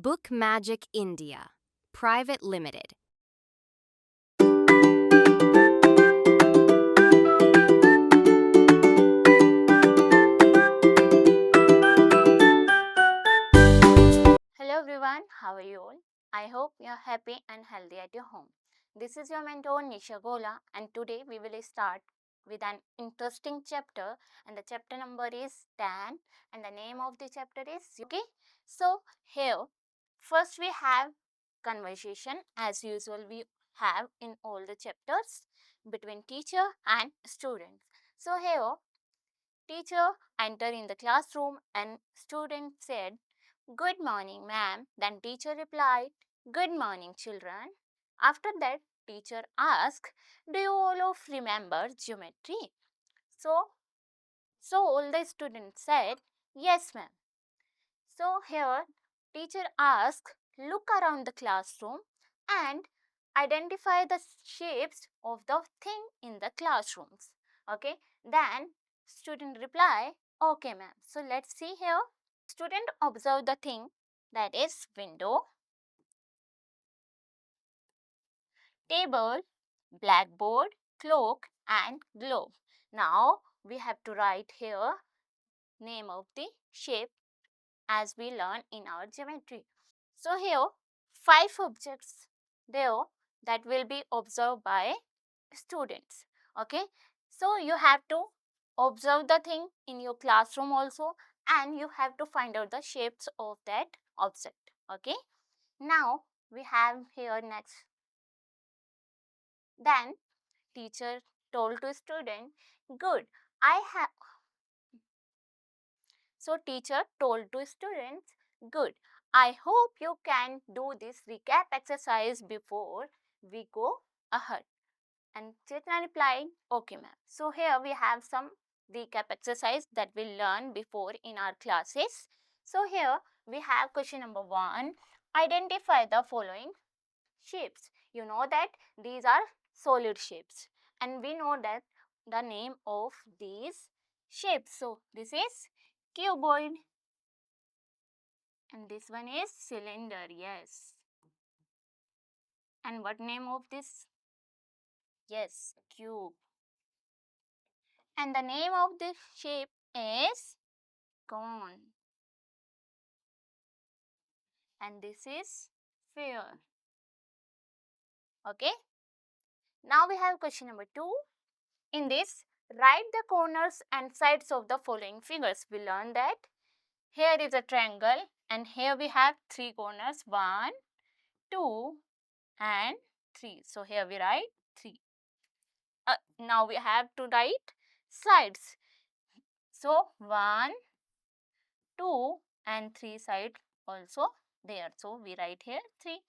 Book Magic India, Private Limited. Hello everyone, how are you all? I hope you are happy and healthy at your home. This is your mentor Nisha Gola, and today we will start with an interesting chapter, and the chapter number is 10 and the name of the chapter is okay. So here first we have conversation as usual we have in all the chapters between teacher and student. So here teacher entered in the classroom and student said, "Good morning, ma'am." Then teacher replied, "Good morning, children." After that, teacher asked, "Do you all of remember geometry?" So, so all the students said, "Yes, ma'am." So here, teacher asked, "Look around the classroom and identify the shapes of the thing in the classrooms." Okay, then student reply, "Okay, ma'am." So let's see here. Student observe the thing that is window, table, blackboard, clock and globe. Now we have to write here name of the shape as we learn in our geometry. So here 5 objects there that will be observed by students. Okay, so you have to observe the thing in your classroom also, and you have to find out the shapes of that object. Okay, now we have here next. Then teacher told to student, "Good, I have." So teacher told to students, "Good, I hope you can do this recap exercise before we go ahead." And Chetna replied, "Okay, ma'am." So here we have some recap exercise that we learned before in our classes. So here we have question number 1. Identify the following shapes. You know that these are solid shapes, and we know that the name of these shapes. So this is cuboid and this one is cylinder. Yes. And what name of this? Yes, cube. And the name of this shape is cone. And this is sphere. Okay. Now we have question number 2. In this, write the corners and sides of the following figures. We learn that here is a triangle and here we have 3 corners, 1, 2 and 3. So here we write 3. Now we have to write sides. So 1, 2 and 3 side also there. So we write here 3.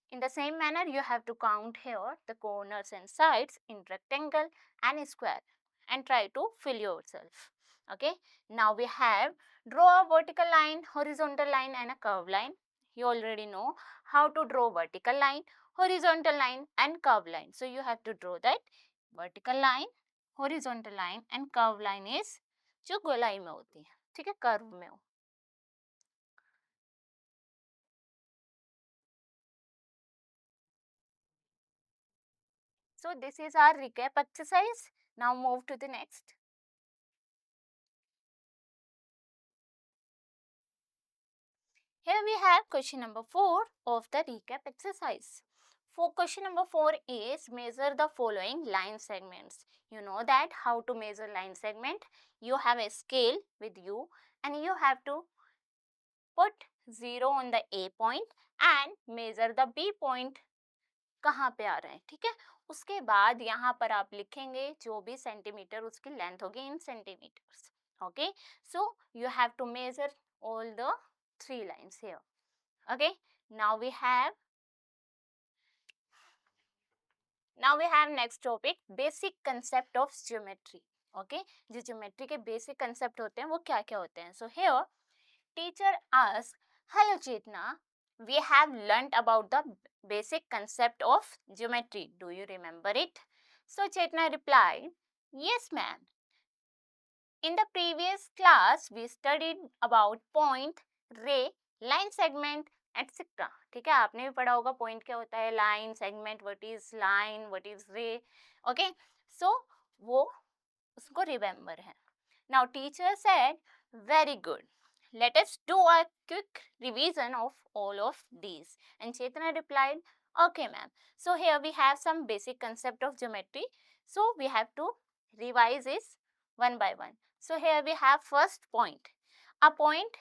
In the same manner, you have to count here the corners and sides in rectangle and square and try to fill yourself. Okay. Now we have draw a vertical line, horizontal line and a curved line. You already know how to draw vertical line, horizontal line and curved line. So you have to draw that vertical line, horizontal line and curved line is जो गोलाई में होती है, ठीक है, curve में हो. So this is our recap exercise. Now move to the next. Here we have question number 4 of the recap exercise. For question number 4 is measure the following line segments. You know that how to measure line segment. You have a scale with you and you have to put 0 on the A point and measure the B point कहाँ पे आ रहा है, ठीक है. उसके बाद यहाँ पर आप लिखेंगे जो भी सेंटीमीटर उसकी लेंथ होगी in centimetres. Okay, so you have to measure all the 3 lines here. Okay, now we have next topic, basic concept of geometry. Okay, जो geometry के basic concept होते हैं वो क्या क्या होते हैं. So here teacher asks, "Hello Chetna, we have learnt about the basic concept of geometry. Do you remember it?" So Chetna replied, "Yes, ma'am. In the previous class, we studied about point, ray, line segment etcetera. ठीक है, आपने भी पढ़ा होगा point क्या होता है, line, segment, what is line, what is रे। ओके, सो वो उसको रिमेम्बर है। Now teacher said very good, let us do a quick revision of all of these. And Chetana replied, okay ma'am. So here we have some basic concept of geometry, so we have to revise this one by one. So here we have first point. A point,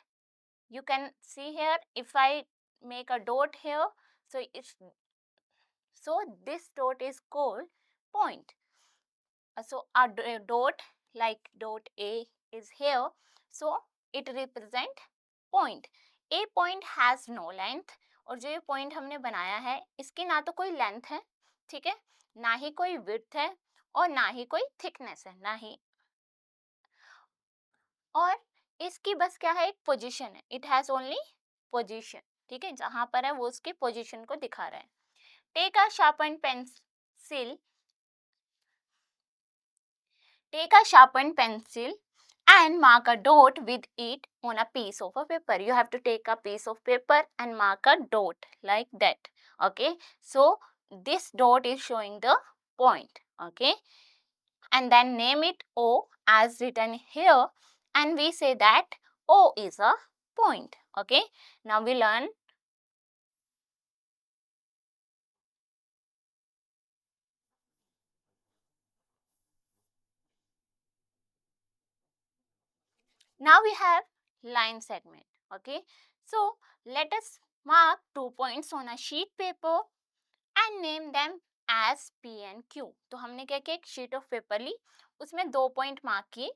you can see here, if I make a dot here, so it's, so this dot is called point. So a dot, like dot A is here, so it represent point. A point has no length, और जो ये point हमने बनाया है इसकी ना तो कोई length है, ठीक है, ना ही कोई width है और ना ही कोई thickness है, ना ही, और इसकी बस क्या है, एक पोजीशन है, इट हैज ओनली पोजीशन। ठीक है, जहां पर है वो उसकी पोजीशन को दिखा रहा है। Take a sharpen pencil, take a sharpened pencil and mark a dot with it on a piece of a paper. You have to take a piece of paper and mark a dot like that. Okay, so this dot is showing the point. Okay, and then name it O as written here, and we say that O is a point. Okay, now we learn. Now we have line segment. Okay, so let us mark 2 points on a sheet paper and name them as P and Q. तो हमने क्या किया, एक sheet of paper ली, उसमें 2 point mark किए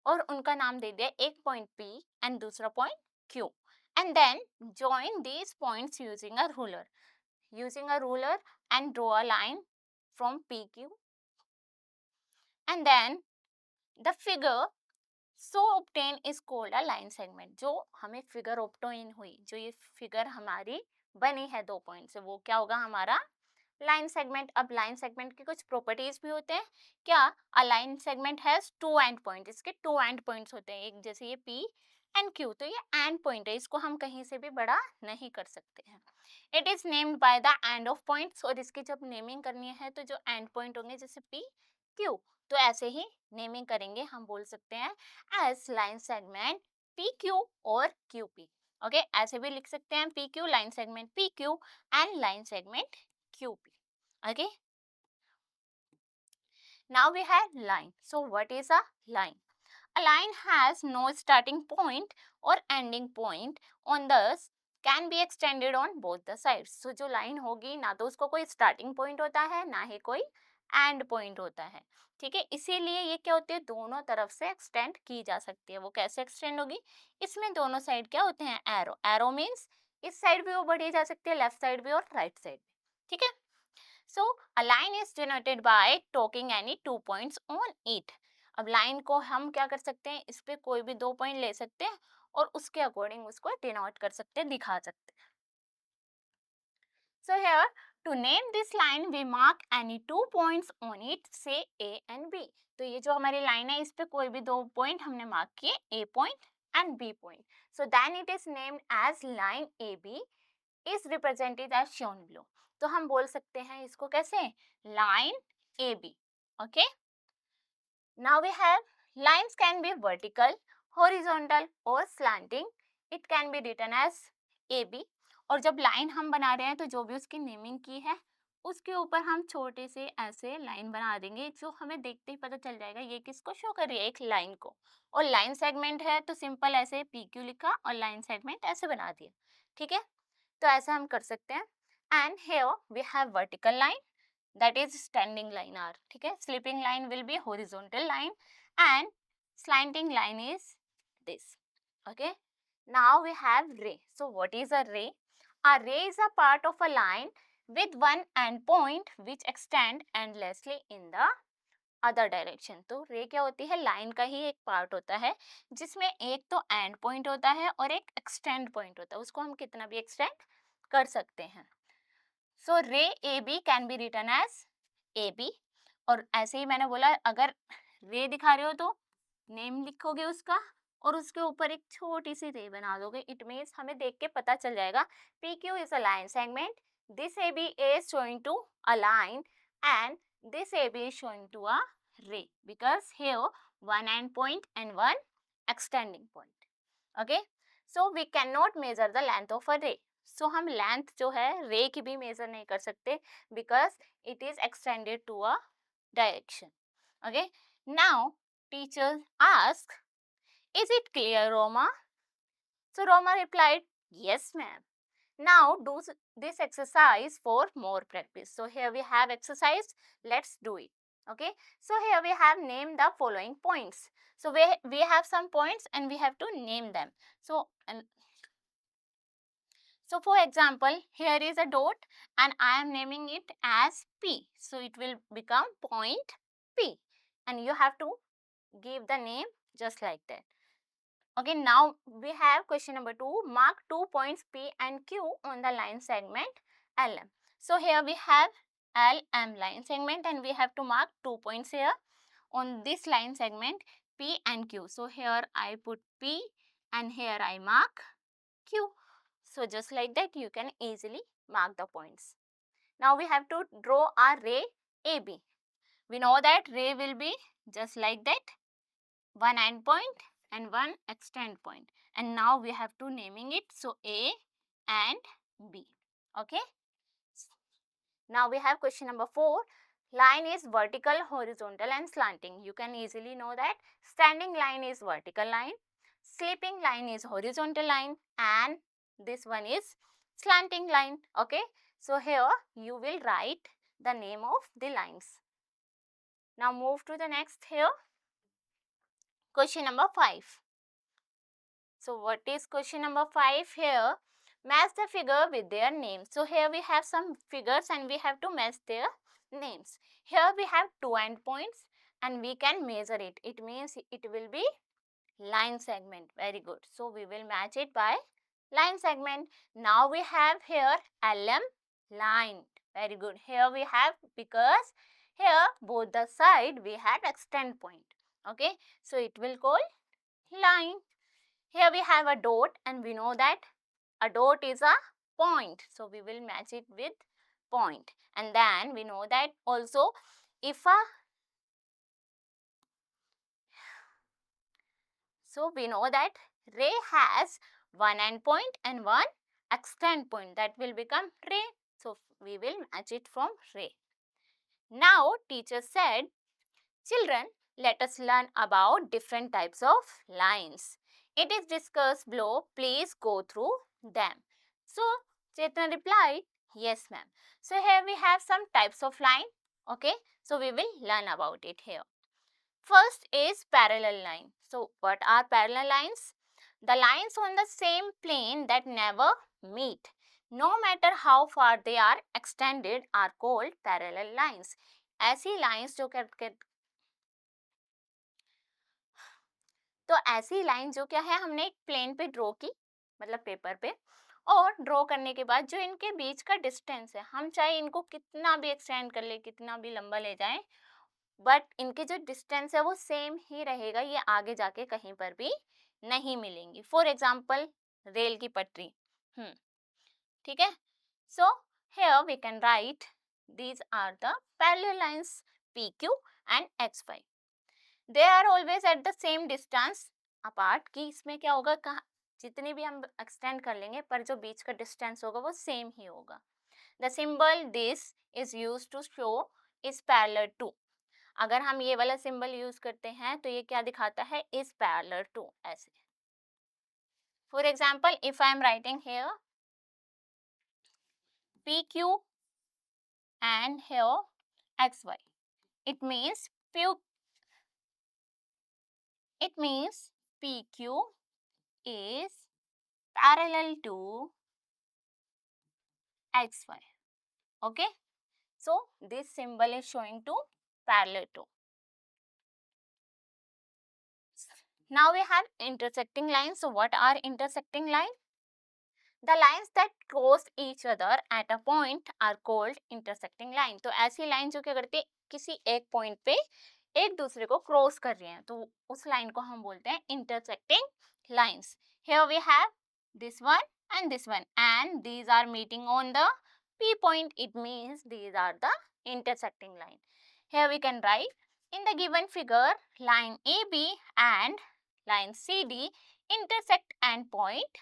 और उनका नाम दे दिया, एक पॉइंट P एंड दूसरा point Q, and then join these points using a ruler. Using a ruler and draw a line from PQ, and then the figure so obtain is called a line segment. जो हमें figure obtain हुई, जो ये figure हमारी बनी है 2 point से, वो क्या होगा, हमारा लाइन सेगमेंट। अब लाइन सेगमेंट के कुछ प्रॉपर्टीज भी होते हैं। क्या, अ line segment has 2 and point, इसके 2 एंड पॉइंट्स होते हैं, एक जैसे ये P एंड Q, तो ये एंड पॉइंट है, इसको हम कहीं से भी बड़ा नहीं कर सकते हैं। It is named by the end of points, और इसकी जब नेमिंग करनी है तो जो एंड पॉइंट होंगे जैसे P Q, तो ऐसे ही नेमिंग करेंगे, हम बोल सकते हैं एज लाइन सेगमेंट PQ और QP। ओके, ऐसे भी लिख सकते हैं PQ, line segment PQ and line segment QP. Okay, now we have line. So what is a line? A line has no starting point or ending point on this, can be extended on both the sides. So जो line होगी ना तो उसको कोई starting point होता है ना ही कोई end point होता है, ठीक है, इसीलिए ये क्या होती है, दोनों तरफ से extend की जा सकती है। वो कैसे extend होगी, इसमें दोनों साइड क्या होते हैं, arrow. Arrow means इस साइड भी वो बढ़ी जा सकती है, लेफ्ट साइड भी और राइट साइड भी, ठीक है। So a line is denoted by taking any 2 points on it. अब लाइन को हम क्या कर सकते हैं, इस पे कोई भी 2 पॉइंट ले सकते हैं और उसके अकॉर्डिंग उसको डिनोट कर सकते हैं, दिखा सकते हैं। So here to name this line we mark any 2 points on it, say A and B. तो ये जो हमारी लाइन है इस पे कोई भी 2 पॉइंट हमने मार्क किए, A point and B point. So then it is named as line AB is represented as shown below. तो हम बोल सकते हैं इसको कैसे, line AB. Okay, now we have lines can be vertical, horizontal और slanting. It can be written as AB. और जब लाइन हम बना रहे हैं तो जो भी उसकी नेमिंग की है उसके ऊपर हम छोटे से ऐसे लाइन बना देंगे, जो हमें देखते ही पता चल जाएगा ये किसको शो कर रही है, एक लाइन को। और लाइन सेगमेंट है तो सिंपल ऐसे PQ लिखा और लाइन सेगमेंट ऐसे बना दिया, ठीक है, तो ऐसा हम कर सकते हैं। And here we have vertical line, that is standing line are, ठीक है, sleeping line will be horizontal line and slanting line is this. Okay, now we have ray. So what is a ray? A ray is a part of a line with one end point which extend endlessly in the other direction. तो रे क्या होती है, line का ही एक part होता है जिसमें एक तो एंड पॉइंट होता है और एक एक्सटेंड पॉइंट होता है, उसको हम कितना भी एक्सटेंड कर सकते हैं. So ray A B can be written as A B. और ऐसे ही मैंने बोला अगर रे दिखा रहे हो तो नेम लिखोगे उसका और उसके ऊपर एक छोटी सी रे बना दोगे, इट मीन्स हमें देख के पता चल जाएगा P Q is a line segment, this A B is showing to a line and this AB is showing to a ray because here one end point and one extending point. Okay, so we cannot measure the length of a ray. So हम length जो है ray की भी measure नहीं कर सकते because it is extended to a direction. Okay, now teacher asked, is it clear, Roma? So Roma replied, yes ma'am. Now do this exercise for more practice. So here we have exercise, let's do it. Okay, so here we have named the following points. So we have some points and we have to name them. So for example, here is a dot and I am naming it as P. So it will become point P and you have to give the name just like that. Okay, now we have question number 2. Mark 2 points P and Q on the line segment LM. So here we have LM line segment and we have to mark 2 points here on this line segment P and Q. So here I put P and here I mark Q. So just like that you can easily mark the points. Now we have to draw our ray AB. We know that ray will be just like that, one end point and one extend point, and now we have to naming it, so A and B. Okay, now we have question number 4. Line is vertical, horizontal and slanting. You can easily know that standing line is vertical line, sleeping line is horizontal line, and this one is slanting line. Okay, so here you will write the name of the lines. Now move to the next here. Question number 5. So what is question number 5 here? Match the figure with their names. So here we have some figures and we have to match their names. Here we have two endpoints and we can measure it. It means it will be line segment. Very good. So we will match it by line segment. Now we have here LM line. Very good. Here we have, because here both the side we have extend point. Okay. So it will call line. Here we have a dot and we know that a dot is a point. So we will match it with point. And then we know that also if a, so we know that ray has one end point and one extend point, that will become ray. So we will match it from ray. Now teacher said, children, let us learn about different types of lines. It is discussed below. Please go through them. So Chetan replied, yes ma'am. So here we have some types of line. Okay, so we will learn about it here. First is parallel line. So what are parallel lines? The lines on the same plane that never meet, no matter how far they are extended, are called parallel lines. ऐसी lines जो तो ऐसी line जो क्या है, हमने एक plane पे ड्रॉ की, मतलब पेपर पे, और ड्रॉ करने के बाद जो इनके बीच का डिस्टेंस है, हम चाहे इनको कितना भी एक्सटेंड कर ले, कितना भी लंबा ले जाएं, बट इनके जो डिस्टेंस है वो सेम ही रहेगा, ये आगे जाके कहीं पर भी नहीं मिलेंगी. फॉर एग्जाम्पल रेल की पटरी. ठीक है. So here we can write these are the parallel lines PQ and XY. They are always at the same distance apart, कि इसमें क्या होगा, जितनी भी हम एक्सटेंड कर लेंगे पर जो बीच का डिस्टेंस होगा वो सेम ही होगा. The symbol this is use to show is parallel to. अगर हम ये वाला सिंबल यूज करते हैं तो ये क्या दिखाता है, इज पैरेलल टू, ऐसे. For example if I am writing here PQ and here XY, it means PQ is parallel to XY. Okay, so this symbol is showing to parallel to. Now we have intersecting lines. So what are intersecting lines? The lines that cross each other at a point are called intersecting line. तो ऐसी line जो क्या करती है, किसी एक point पे एक दूसरे को क्रॉस कर रही हैं, तो उस लाइन को हम बोलते हैं intersecting lines. Here we have this one and this one, and these are meeting on the P point. It means these are the intersecting line. Here we can write in the given figure, line AB and line CD intersect and point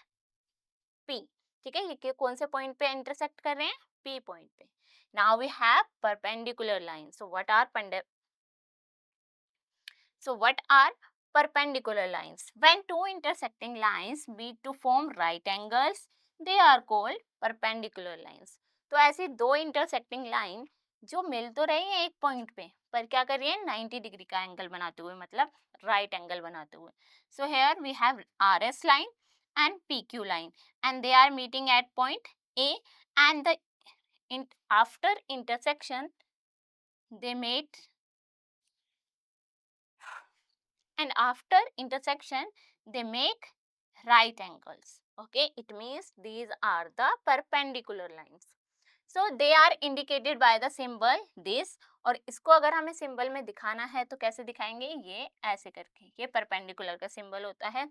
P. ठीक है, ये कौन से point पे intersect कर रहे हैं? P point पे. Now we have perpendicular lines. So what are perpendicular lines? When two intersecting lines meet to form right angles, they are called perpendicular lines. तो ऐसी दो intersecting line जो मिल तो रही है एक पॉइंट पे, पर क्या कर रही है? 90 डिग्री का एंगल बनाते हुए, मतलब राइट एंगल बनाते हुए. So here we have RS line and PQ line, and they are meeting at point A, and after intersection they made and after intersection they make right angles. Okay, it means these are the perpendicular lines. So they are indicated by the symbol this. और इसको अगर हमें symbol में दिखाना है तो कैसे दिखाएंगे? ये ऐसे करके, ये परपेंडिकुलर का सिंबल होता है.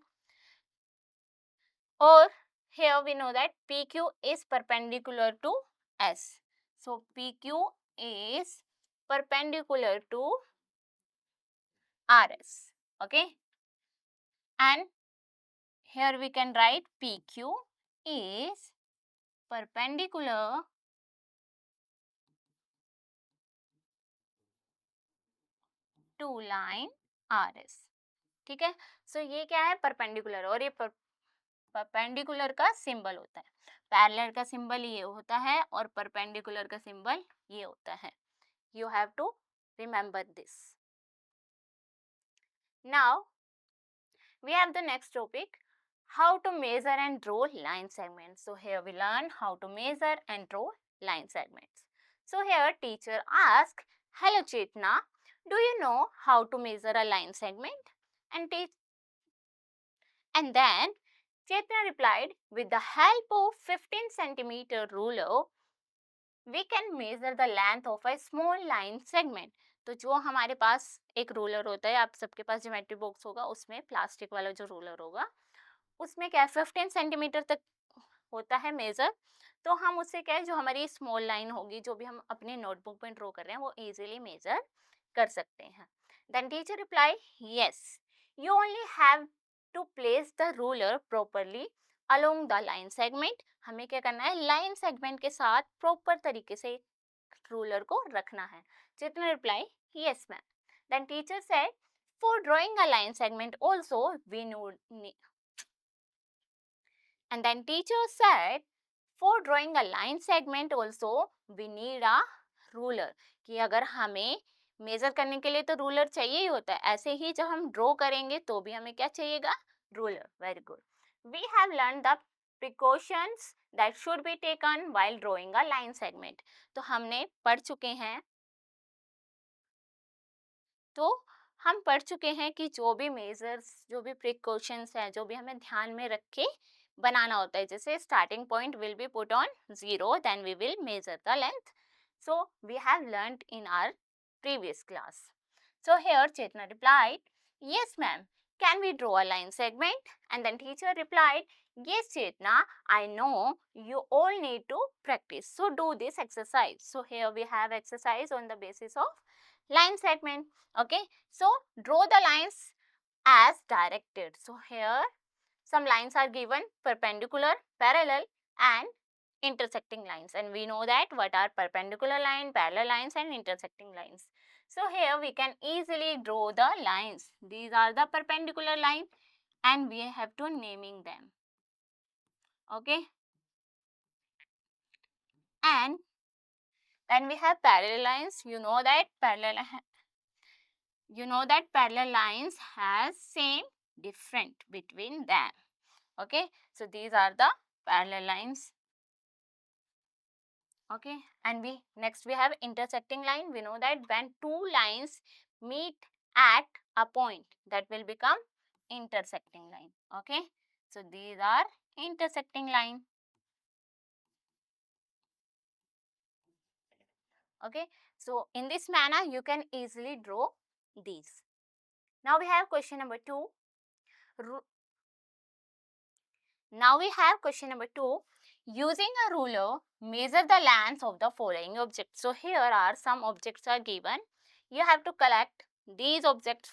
और here we know that PQ is perpendicular to S. So PQ is perpendicular to RS. Okay, and here we can write PQ is perpendicular to line RS. ठीक है, सो ये क्या है? परपेंडिकुलर. और ये परपेंडिकुलर का सिंबल होता है. पैरेलल का सिंबल ये होता है और परपेंडिकुलर का सिंबल ये होता है. You have to remember this. Now we have the next topic, how to measure and draw line segments. So here we learn how to measure and draw line segments. So here teacher asked, hello Chetna, do you know how to measure a line segment? And then Chetna replied, with the help of 15 centimeter ruler we can measure the length of a small line segment. तो जो हमारे पास एक ruler होता है, आप सबके पास geometry box होगा, उसमें प्लास्टिक वाला जो रूलर होगा उसमें क्या है 15 सेंटीमीटर तक होता है मेजर. तो हम उससे क्या है, जो हमारी स्मॉल लाइन होगी जो भी हम अपने नोटबुक में ड्रॉ कर रहे हैं वो इजीली मेजर कर सकते हैं. Then teacher reply, yes you only have to place the ruler properly along the line segment. हमें क्या करना है? लाइन सेगमेंट के साथ प्रॉपर तरीके से रूलर को रखना है. Chetan reply, yes ma'am. Then teacher said, for drawing a line segment also we need. And then teacher said, for drawing a line segment also we need a ruler. कि अगर हमें मेजर करने के लिए तो रूलर चाहिए ही होता है, ऐसे ही जब हम ड्रॉ करेंगे तो भी हमें क्या चाहिएगा? Ruler. Very good. We have learned the precautions that should be taken while drawing a line segment. तो हमने पढ़ चुके हैं, तो हम पढ़ चुके हैं कि जो भी मेजर्स, जो भी प्रिकॉशंस हैं, जो भी हमें ध्यान में रख के बनाना होता है. जैसे starting point will be put on 0, then we will measure the length. So we have learned in our previous class. So here Chetna replied, yes ma'am, can we draw a line segment? And then teacher replied, yes Chetna, I know you all need to practice, so do this exercise. So here we have exercise on the basis of line segment. Okay, so draw the lines as directed. So here some lines are given, perpendicular, parallel and intersecting lines, and we know that what are perpendicular line, parallel lines and intersecting lines. So here we can easily draw the lines. These are the perpendicular line and we have to naming them. Okay, and then we have parallel lines. You know that parallel lines has same different between them. Okay, so these are the parallel lines. Okay, and next we have intersecting line. We know that when two lines meet at a point, that will become intersecting line. Okay, so these are intersecting line. Okay, so in this manner you can easily draw these. Now we have question number 2. Now we have question number 2. Using a ruler, measure the length of the following objects. So here are some objects are given. You have to collect these objects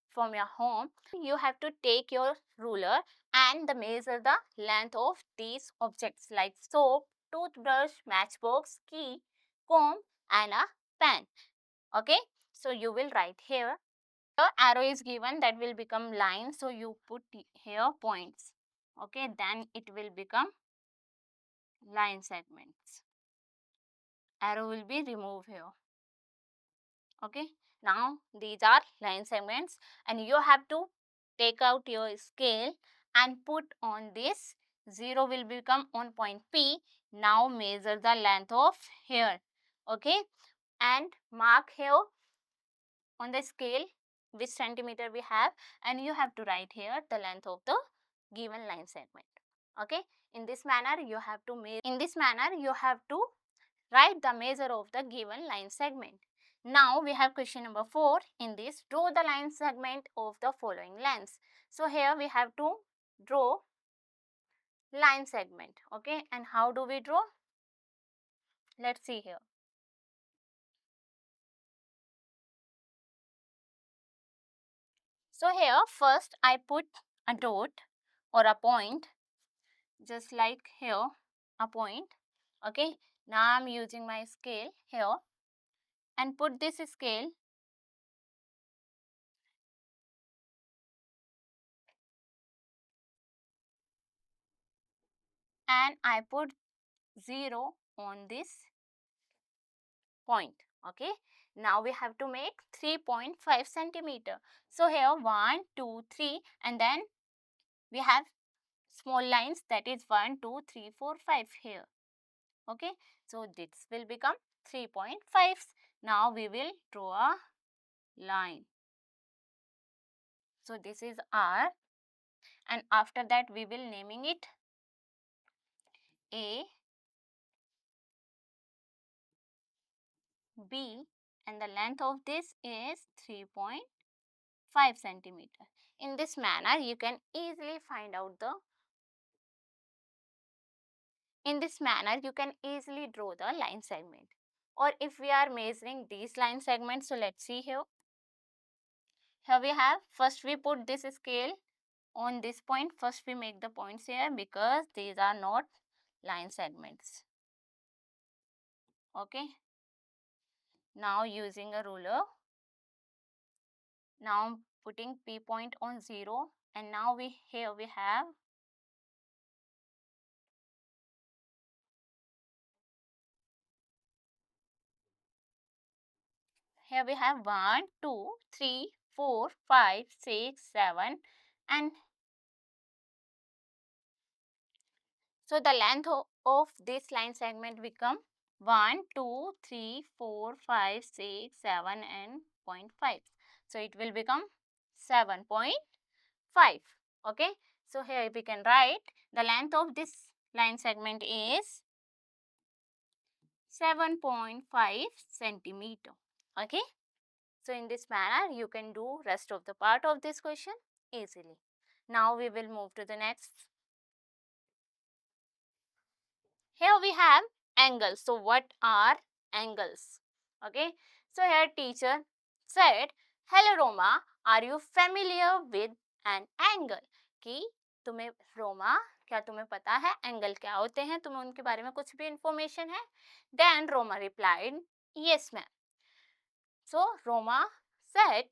from your home. You have to take your ruler and measure the length of these objects like soap, toothbrush, matchbox, key, comb and a pen. Okay, so you will write here. The arrow is given, that will become line, so you put here points. Okay, then it will become line segments. Arrow will be removed here. Okay, now these are line segments and you have to take out your scale and put on this. 0 will become on point P. Now measure the length of here. Okay, and mark here on the scale which centimeter we have, and you have to write here the length of the given line segment. Okay, in this manner you have to write the measure of the given line segment. Now we have question number 4. In this, draw the line segment of the following lengths. So here we have to draw line segment. Okay, and how do we draw? Let's see here. So here first I put a dot or a point, just like here a point. Okay, now I'm using my scale here and put this scale and I put 0 on this point. Okay, now we have to make 3.5 centimeter. So here 1, 2, 3 and then we have small lines, that is 1, 2, 3, 4, 5 here. Okay, so this will become 3.5. Now we will draw a line. So this is R and after that we will naming it A, B and the length of this is 3.5 centimeter. In this manner you can easily find out the draw the line segment. Or if we are measuring these line segments, so let's see here. Here we have, first we put this scale on this point. First we make the points here because these are not line segments. Okay. Now using a ruler, now putting P point on 0 and now here we have Here we have 1, 2, 3, 4, 5, 6, 7 and so the length of this line segment become 1, 2, 3, 4, 5, 6, 7 and 0.5. So it will become 7.5. Okay. So here we can write the length of this line segment is 7.5 centimeter. Okay. So in this manner you can do rest of the part of this question easily. Now we will move to the next. Here we have angles. So what are angles? Okay. So here teacher said, hello Roma, are you familiar with an angle? कि तुम्हें रोमा, क्या तुम्हें पता है angle क्या होते हैं? तुम्हें उनके बारे में कुछ भी इंफॉर्मेशन है? Then Roma replied, yes ma'am. So Roma said,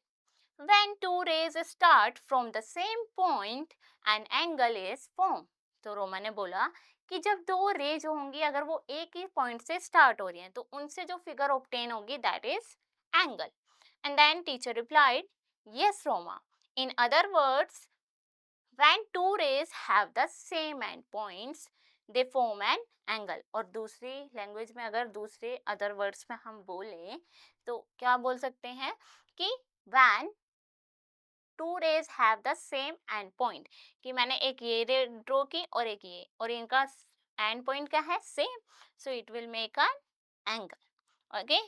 when two rays start from the same point, an angle is formed. तो रोमा ने बोला कि जब दो रे जो होंगी अगर वो एक ही पॉइंट से स्टार्ट हो रही हैं तो उनसे जो फिगर ऑब्टेन होगी that is angle. And then teacher replied, yes Roma, in other words, when two rays have the same end points they form an angle. और दूसरी लैंग्वेज में अगर दूसरे अदर वर्ड्स में हम बोले तो क्या बोल सकते हैं कि when two rays have the same end point, कि मैंने एक ये रे ड्रॉ की और एक ये और इनका एंड पॉइंट क्या है same, so it will make an angle. Okay,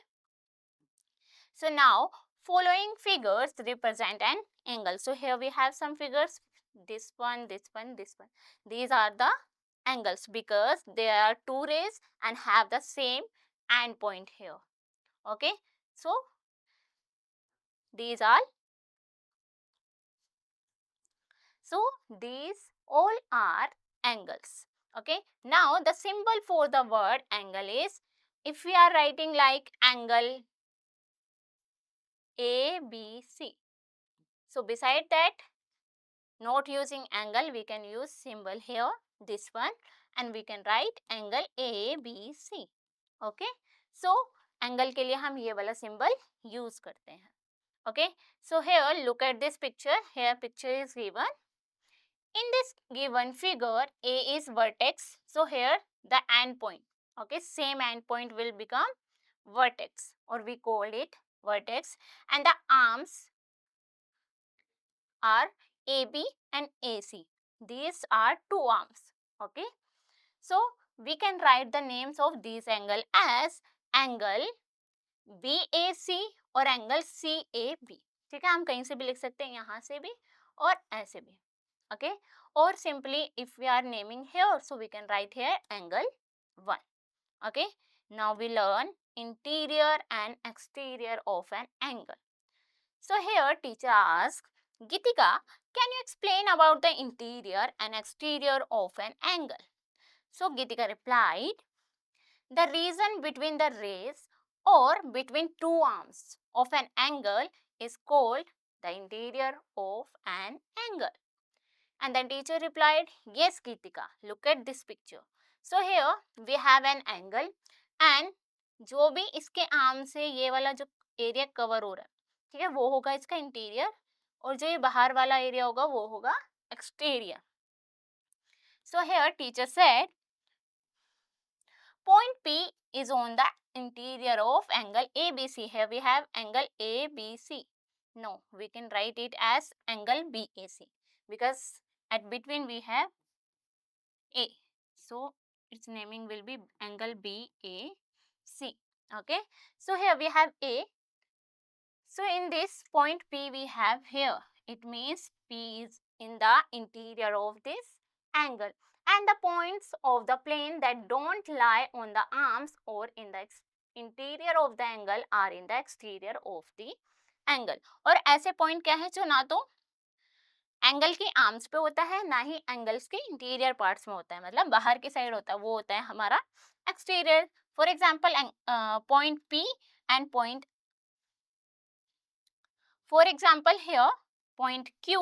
so now Following figures represent an angle. So here we have some figures, this one, this one, this one. These are the angles because there are two rays and have the same end point here. Okay, so these are, so these all are angles. Okay, now the symbol for the word angle is, if we are writing like angle ABC, so beside that, not using angle, we can use symbol here, this one, and we can write angle ABC. Okay, so angle के लिए हम ये वाला symbol use करते हैं. Okay, so here look at this picture. Here picture is given. In this given figure, A is vertex. So here the end point. Okay, same end point will become vertex, or we call it vertex, and the arms are AB and AC. These are two arms. Okay, so we can write the names of these angle as angle BAC और angle CAB. ठीक है, हम कहीं से भी लिख सकते हैं, यहाँ से भी और ऐसे भी. Okay, or simply if we are naming here, so we can write here angle 1. Okay, now we learn interior and exterior of an angle. So here teacher asks, Gitika, can you explain about the interior and exterior of an angle? So Gitika replied, the region between the rays or between two arms of an angle is called the interior of an angle. And then teacher replied, yes Gitika, look at this picture. So here we have an angle and जो भी इसके arm से ये वाला जो area cover हो रहा है, ठीक है, वो होगा इसका इंटीरियर, और जो ये बाहर वाला एरिया होगा वो होगा exterior. So here teacher said point P is on the interior of angle ABC. Here we have angle ABC. No, we can write it as angle BAC because at between we have A. So its naming will be angle BAC. Okay. So here we have A. So in this point P we have here. It means P is in the interior of this angle. And the points of the plane that don't lie on the arms or in the interior of the angle are in the exterior of the angle. और ऐसे point क्या है जो ना तो angle के arms पे होता है, ना ही एंगल्स के इंटीरियर पार्ट्स में होता है, मतलब बाहर की साइड होता है, वो होता है हमारा exterior. For example point P and point, for example here point Q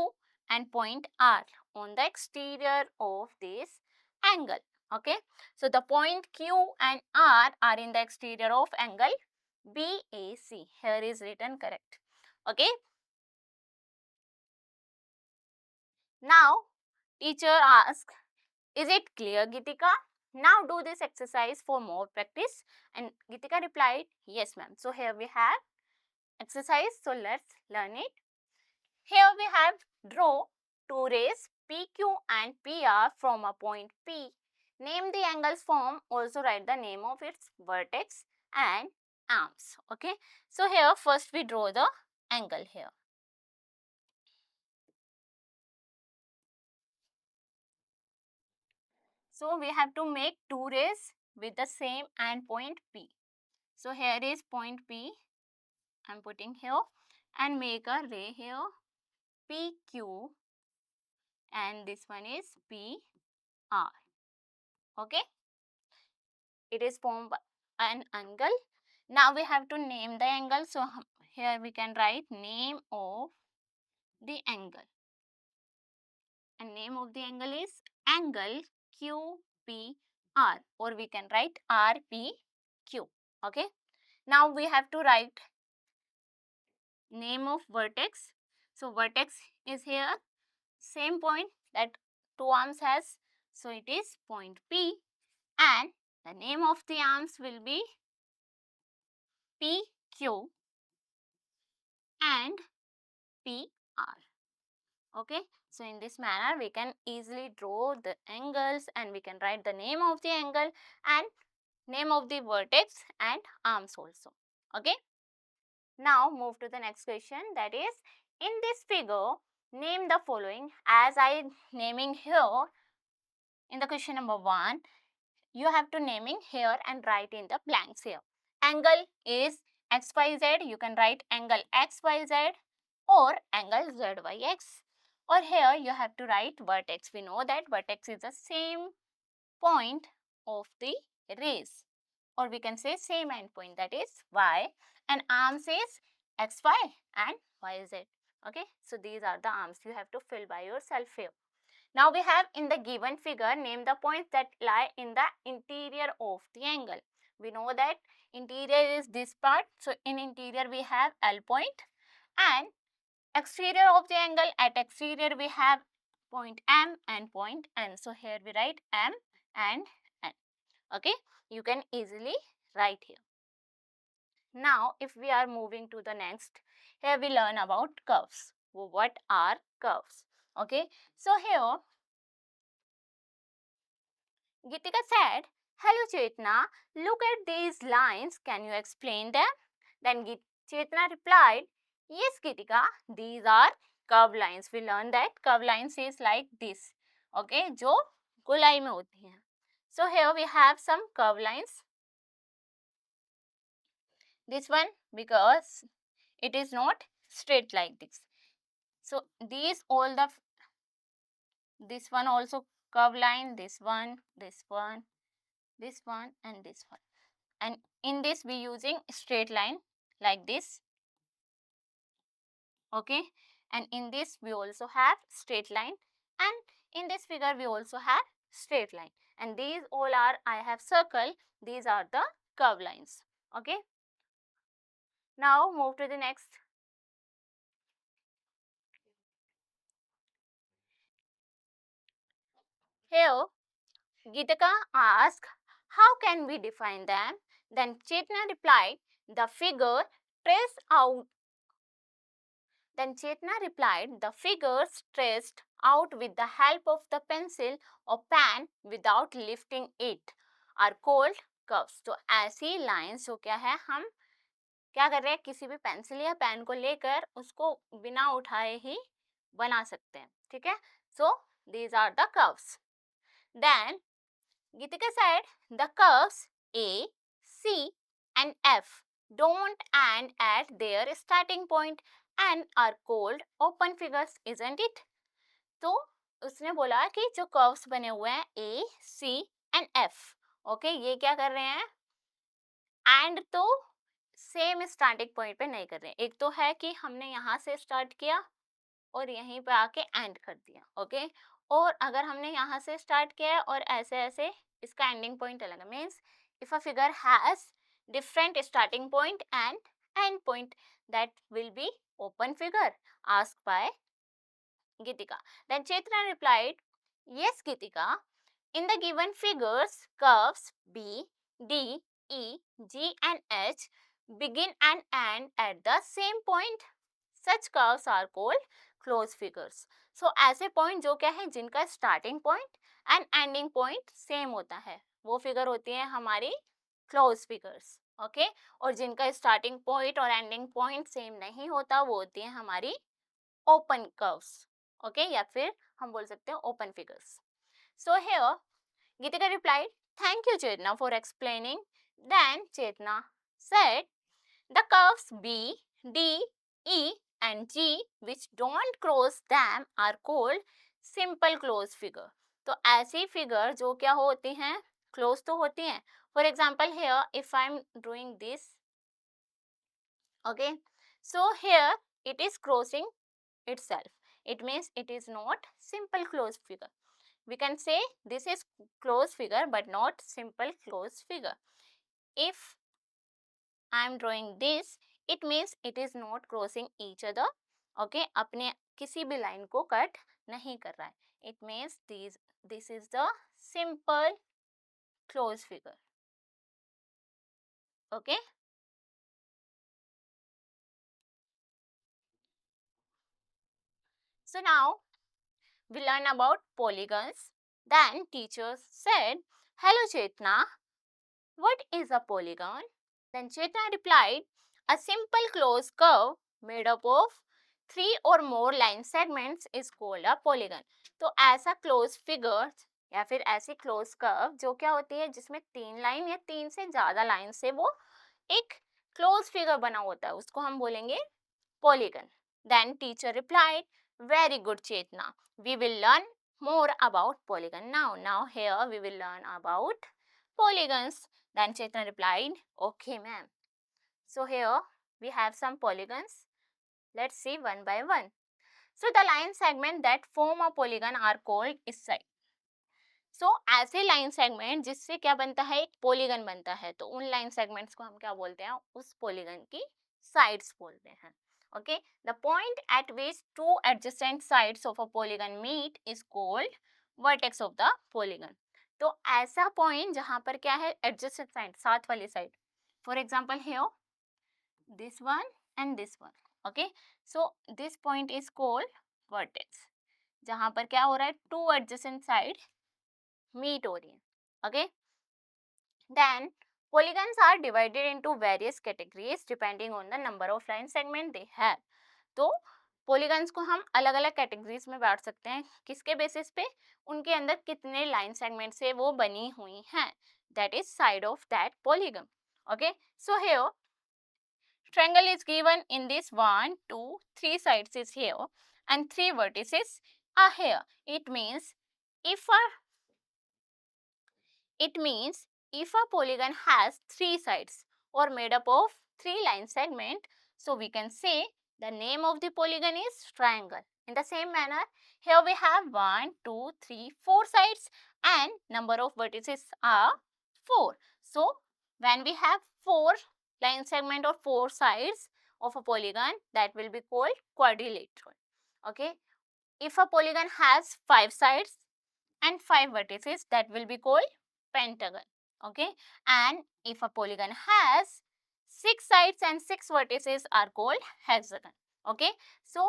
and point R on the exterior of this angle. Okay, so the point Q and R are in the exterior of angle BAC. Here is written correct. Okay, now teacher asks, is it clear Gitika? Now do this exercise for more practice. And Gitika replied, yes ma'am. So here we have exercise, so let's learn it. Here we have draw two rays PQ and PR from a point P. Name the angles formed, also write the name of its vertex and arms. Okay, so here first we draw the angle here. So we have to make two rays with the same end point P. So here is point P, I am putting here, and make a ray here PQ, and this one is PR. Okay, it is formed an angle. Now we have to name the angle. So here we can write name of the angle, and name of the angle is angle QPR, or we can write RPQ. Okay, now we have to write name of vertex. So vertex is here, same point that two arms has, so it is point P, and the name of the arms will be PQ and PR. Okay, so in this manner we can easily draw the angles, and we can write the name of the angle and name of the vertex and arms also. Okay, Now move to the next question, that is, in this figure, name the following. As I naming here in the question number 1, you have to naming here and write in the blanks here. Angle is XYZ, you can write angle XYZ or angle ZYX. Or here you have to write vertex. We know that vertex is the same point of the rays, or we can say same endpoint, that is Y, and arms is XY and YZ. Okay, so these are the arms you have to fill by yourself here. Now we have in the given figure, name the points that lie in the interior of the angle. We know that interior is this part, so in interior we have L point, and exterior of the angle, at exterior we have point M and point N. So here we write M and N. Okay, you can easily write here. Now if we are moving to the next, here we learn about curves. What are curves? Okay, so here Gitika said, "Hello Chetna, look at these lines, can you explain them?" Then Chetna replied, "Yes Gitika, these are curved lines." We learned that curved lines is like this, okay, जो गोलाई में होती हैं. So here we have some curved lines. This one because it is not straight like this. So these all the, this one also curved line, this one, this one, this one and this one. And in this we using straight line like this, okay, and in this we also have straight line, and in this figure we also have straight line, and these all are, I have circled, these are the curve lines. Okay, now move to the next. Here Geetika asked, how can we define them? Then Chetna replied, the figure traced out the figures traced out with the help of the pencil or pen without lifting it are called curves. तो ऐसी lines जो क्या है, हम क्या कर रहे हैं, किसी भी पेंसिल या पेन को लेकर उसको बिना उठाए ही बना सकते हैं. ठीक है, so these are the curves. Then Gitika said the curves A, C and F don't end at their starting point and are called open figures, isn't it? तो उसने बोला कि जो कर्व्स बने हुए हैं A, C and F, okay, ये क्या कर रहे हैं, एंड तो सेम स्टार्टिंग पॉइंट पे नहीं कर रहे हैं. एक तो है कि हमने यहाँ से स्टार्ट किया और यहीं पे आके एंड कर दिया, ओके, और अगर हमने यहाँ से स्टार्ट किया और ऐसे ऐसे इसका एंडिंग पॉइंट अलग है, means if a figure has different starting point and and point, that will be open figure, asked by Gitika. Then Chetra replied, yes Gitika, in the given figures, curves B, D, E, G and H begin and end at the same point. Such curves are called closed figures. So ऐसे point जो क्या है, जिनका starting point and ending point same होता है, वो figure होती है हमारी closed figures. Okay? और जिनका starting point और ending point same नहीं होता, वो होती है हमारी open curves. Okay? या फिर हम बोल सकते हैं open figures. So here Geetika replied, thank you Chetna for explaining. Then Chetna said, the curves B, D, E and G which don't cross them are called simple closed figure. तो ऐसी figure जो क्या होती हैं, close तो होती हैं. For example here if I am doing this, okay, so here it is crossing itself. It means it is not simple closed figure. We can say this is closed figure but not simple closed figure. If I am drawing this, it means it is not crossing each other. Okay, अपने किसी भी line को cut नहीं कर रहा है. It means this is the simple closed figure. Okay. So now we learn about polygons. Then teacher said, hello Chetna, what is a polygon? Then Chetna replied, A simple closed curve made up of 3 or more line segments is called a polygon. तो ऐसा closed figure या फिर ऐसी closed curve जो क्या होती है जिसमें 3 लाइन या 3 से ज़्यादा लाइन से वो एक closed figure बना होता है, उसको हम बोलेंगे polygon. Then teacher replied, very good Chetna. We will learn more about polygon now. Now here we will learn about polygons. Then Chetna replied, okay ma'am. So here we have some polygons. Let's see one by one. So the line segment that form a polygon are called side. सो ऐसे line segment जिससे क्या बनता है, एक polygon बनता है, तो उन लाइन सेगमेंट्स को हम क्या बोलते हैं, उस पॉलीगन की साइड्स बोलते हैं. Okay, the point at which two adjacent sides of a polygon meet is called vertex of the polygon. तो ऐसा पॉइंट जहां पर क्या है, एडजेसेंट साइड, साथ वाली side. For example here this one and this one. Okay, so this point is called vertex, जहां पर क्या हो रहा है, टू एडजेसेंट साइड मीट हो रही है. Okay, then polygons are divided into various categories depending on the number of line segment they have. तो polygons को हम अलग अलग कैटेगरीज में बांट सकते हैं, किसके बेसिस पे, उनके अंदर कितने लाइन सेगमेंट से वो बनी हुई हैं, that is side of that polygon. Okay, so here triangle is given in this 1 2 3 sides is here and 3 vertices are here. It means if a polygon has 3 sides or made up of 3 line segment, so we can say the name of the polygon is triangle. In the same manner, here we have 1 2 3 4 sides and number of vertices are 4. So when we have 4 line segment or 4 sides of a polygon, that will be called quadrilateral. Okay, if a polygon has 5 sides and 5 vertices, that will be called pentagon. Okay, and if a polygon has 6 sides and 6 vertices are called hexagon. Okay, so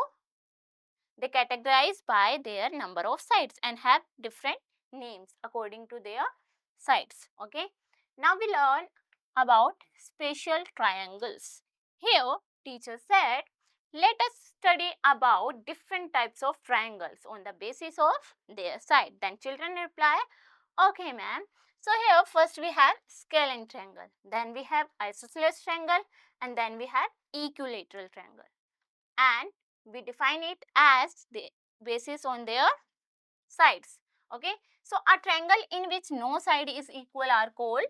they categorize by their number of sides and have different names according to their sides. Okay, now we learn about special triangles. Here teacher said, let us study about different types of triangles on the basis of their side. Then children reply, okay ma'am. So here first we have scalene triangle, then we have isosceles triangle, and then we have equilateral triangle, and we define it as the basis on their sides. Okay, so a triangle in which no side is equal are called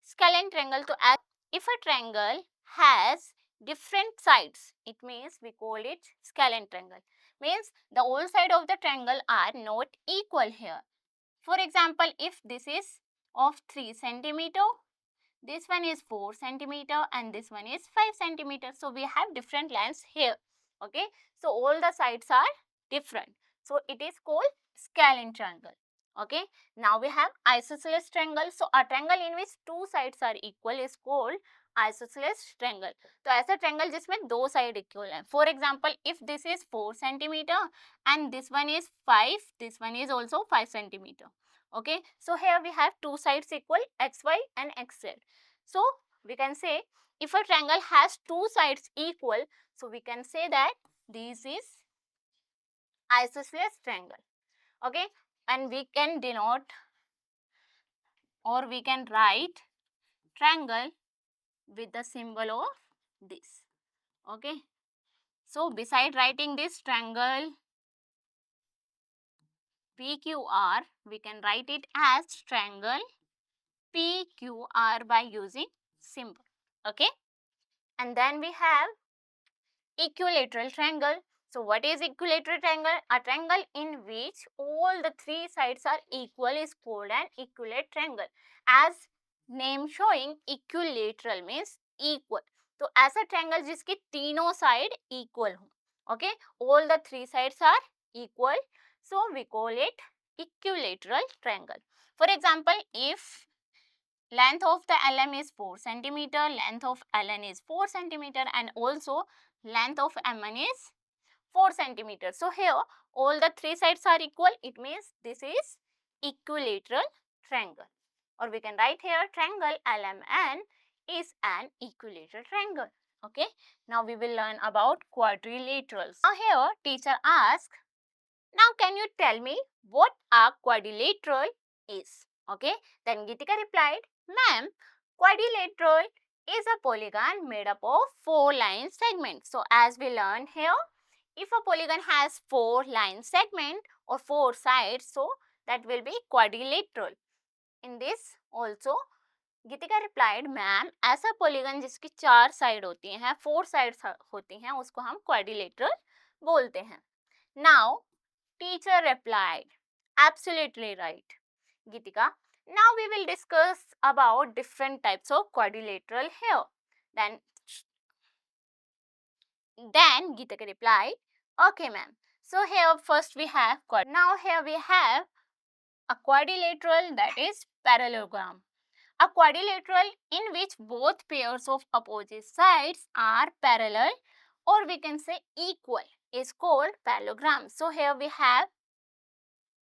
scalene triangle. So as if a triangle has different sides, it means we call it scalene triangle. Means the all side of the triangle are not equal here. For example, if this is of 3 centimeter, this one is 4 centimeter and this one is 5 centimeter. So we have different lines here. Okay, so all the sides are different. So it is called scalene triangle. Okay, now we have isosceles triangle. So a triangle in which two sides are equal is called isosceles triangle. तो ऐसा triangle जिसमें दो side equal है. For example, if this is 4 centimeter and this one is 5, this one is also 5 centimeter. Okay, so here we have two sides equal, xy and xz. So we can say if a triangle has two sides equal, so we can say that this is isosceles triangle. Okay, and we can denote or we can write triangle with the symbol of this. Okay, so beside writing this triangle PQR, we can write it as triangle PQR by using symbol. Okay, and then we have equilateral triangle. So what is equilateral triangle? A triangle in which all the three sides are equal is called an equilateral triangle. As name showing, equilateral means equal. तो ऐसा triangle जिसकी तीनों side equal हो. Okay, all the three sides are equal, so we call it equilateral triangle. For example, if length of the LM is 4 centimeter, length of LN is 4 centimeter, and also length of MN is 4 centimeter. So here all the three sides are equal. It means this is equilateral triangle. Or we can write here triangle LMN is an equilateral triangle. Okay, now we will learn about quadrilaterals. Now here teacher asks, now can you tell me what a quadrilateral is? Okay, then Geetika replied, ma'am, quadrilateral is a polygon made up of 4-line segments. So as we learned here, if a polygon has 4-line segment or 4 sides, so that will be quadrilateral. In this also Geetika replied ma'am ऐसा polygon जिसकी 4 side होती हैं 4 sides होती हैं उसको हम quadrilateral बोलते हैं. Now teacher replied absolutely right. Geetika, now we will discuss about different types of quadrilateral here. Then Geetika replied, okay ma'am. So here first we have now here we have a quadrilateral, that is parallelogram. A quadrilateral in which both pairs of opposite sides are parallel, or we can say equal, is called parallelogram. So here we have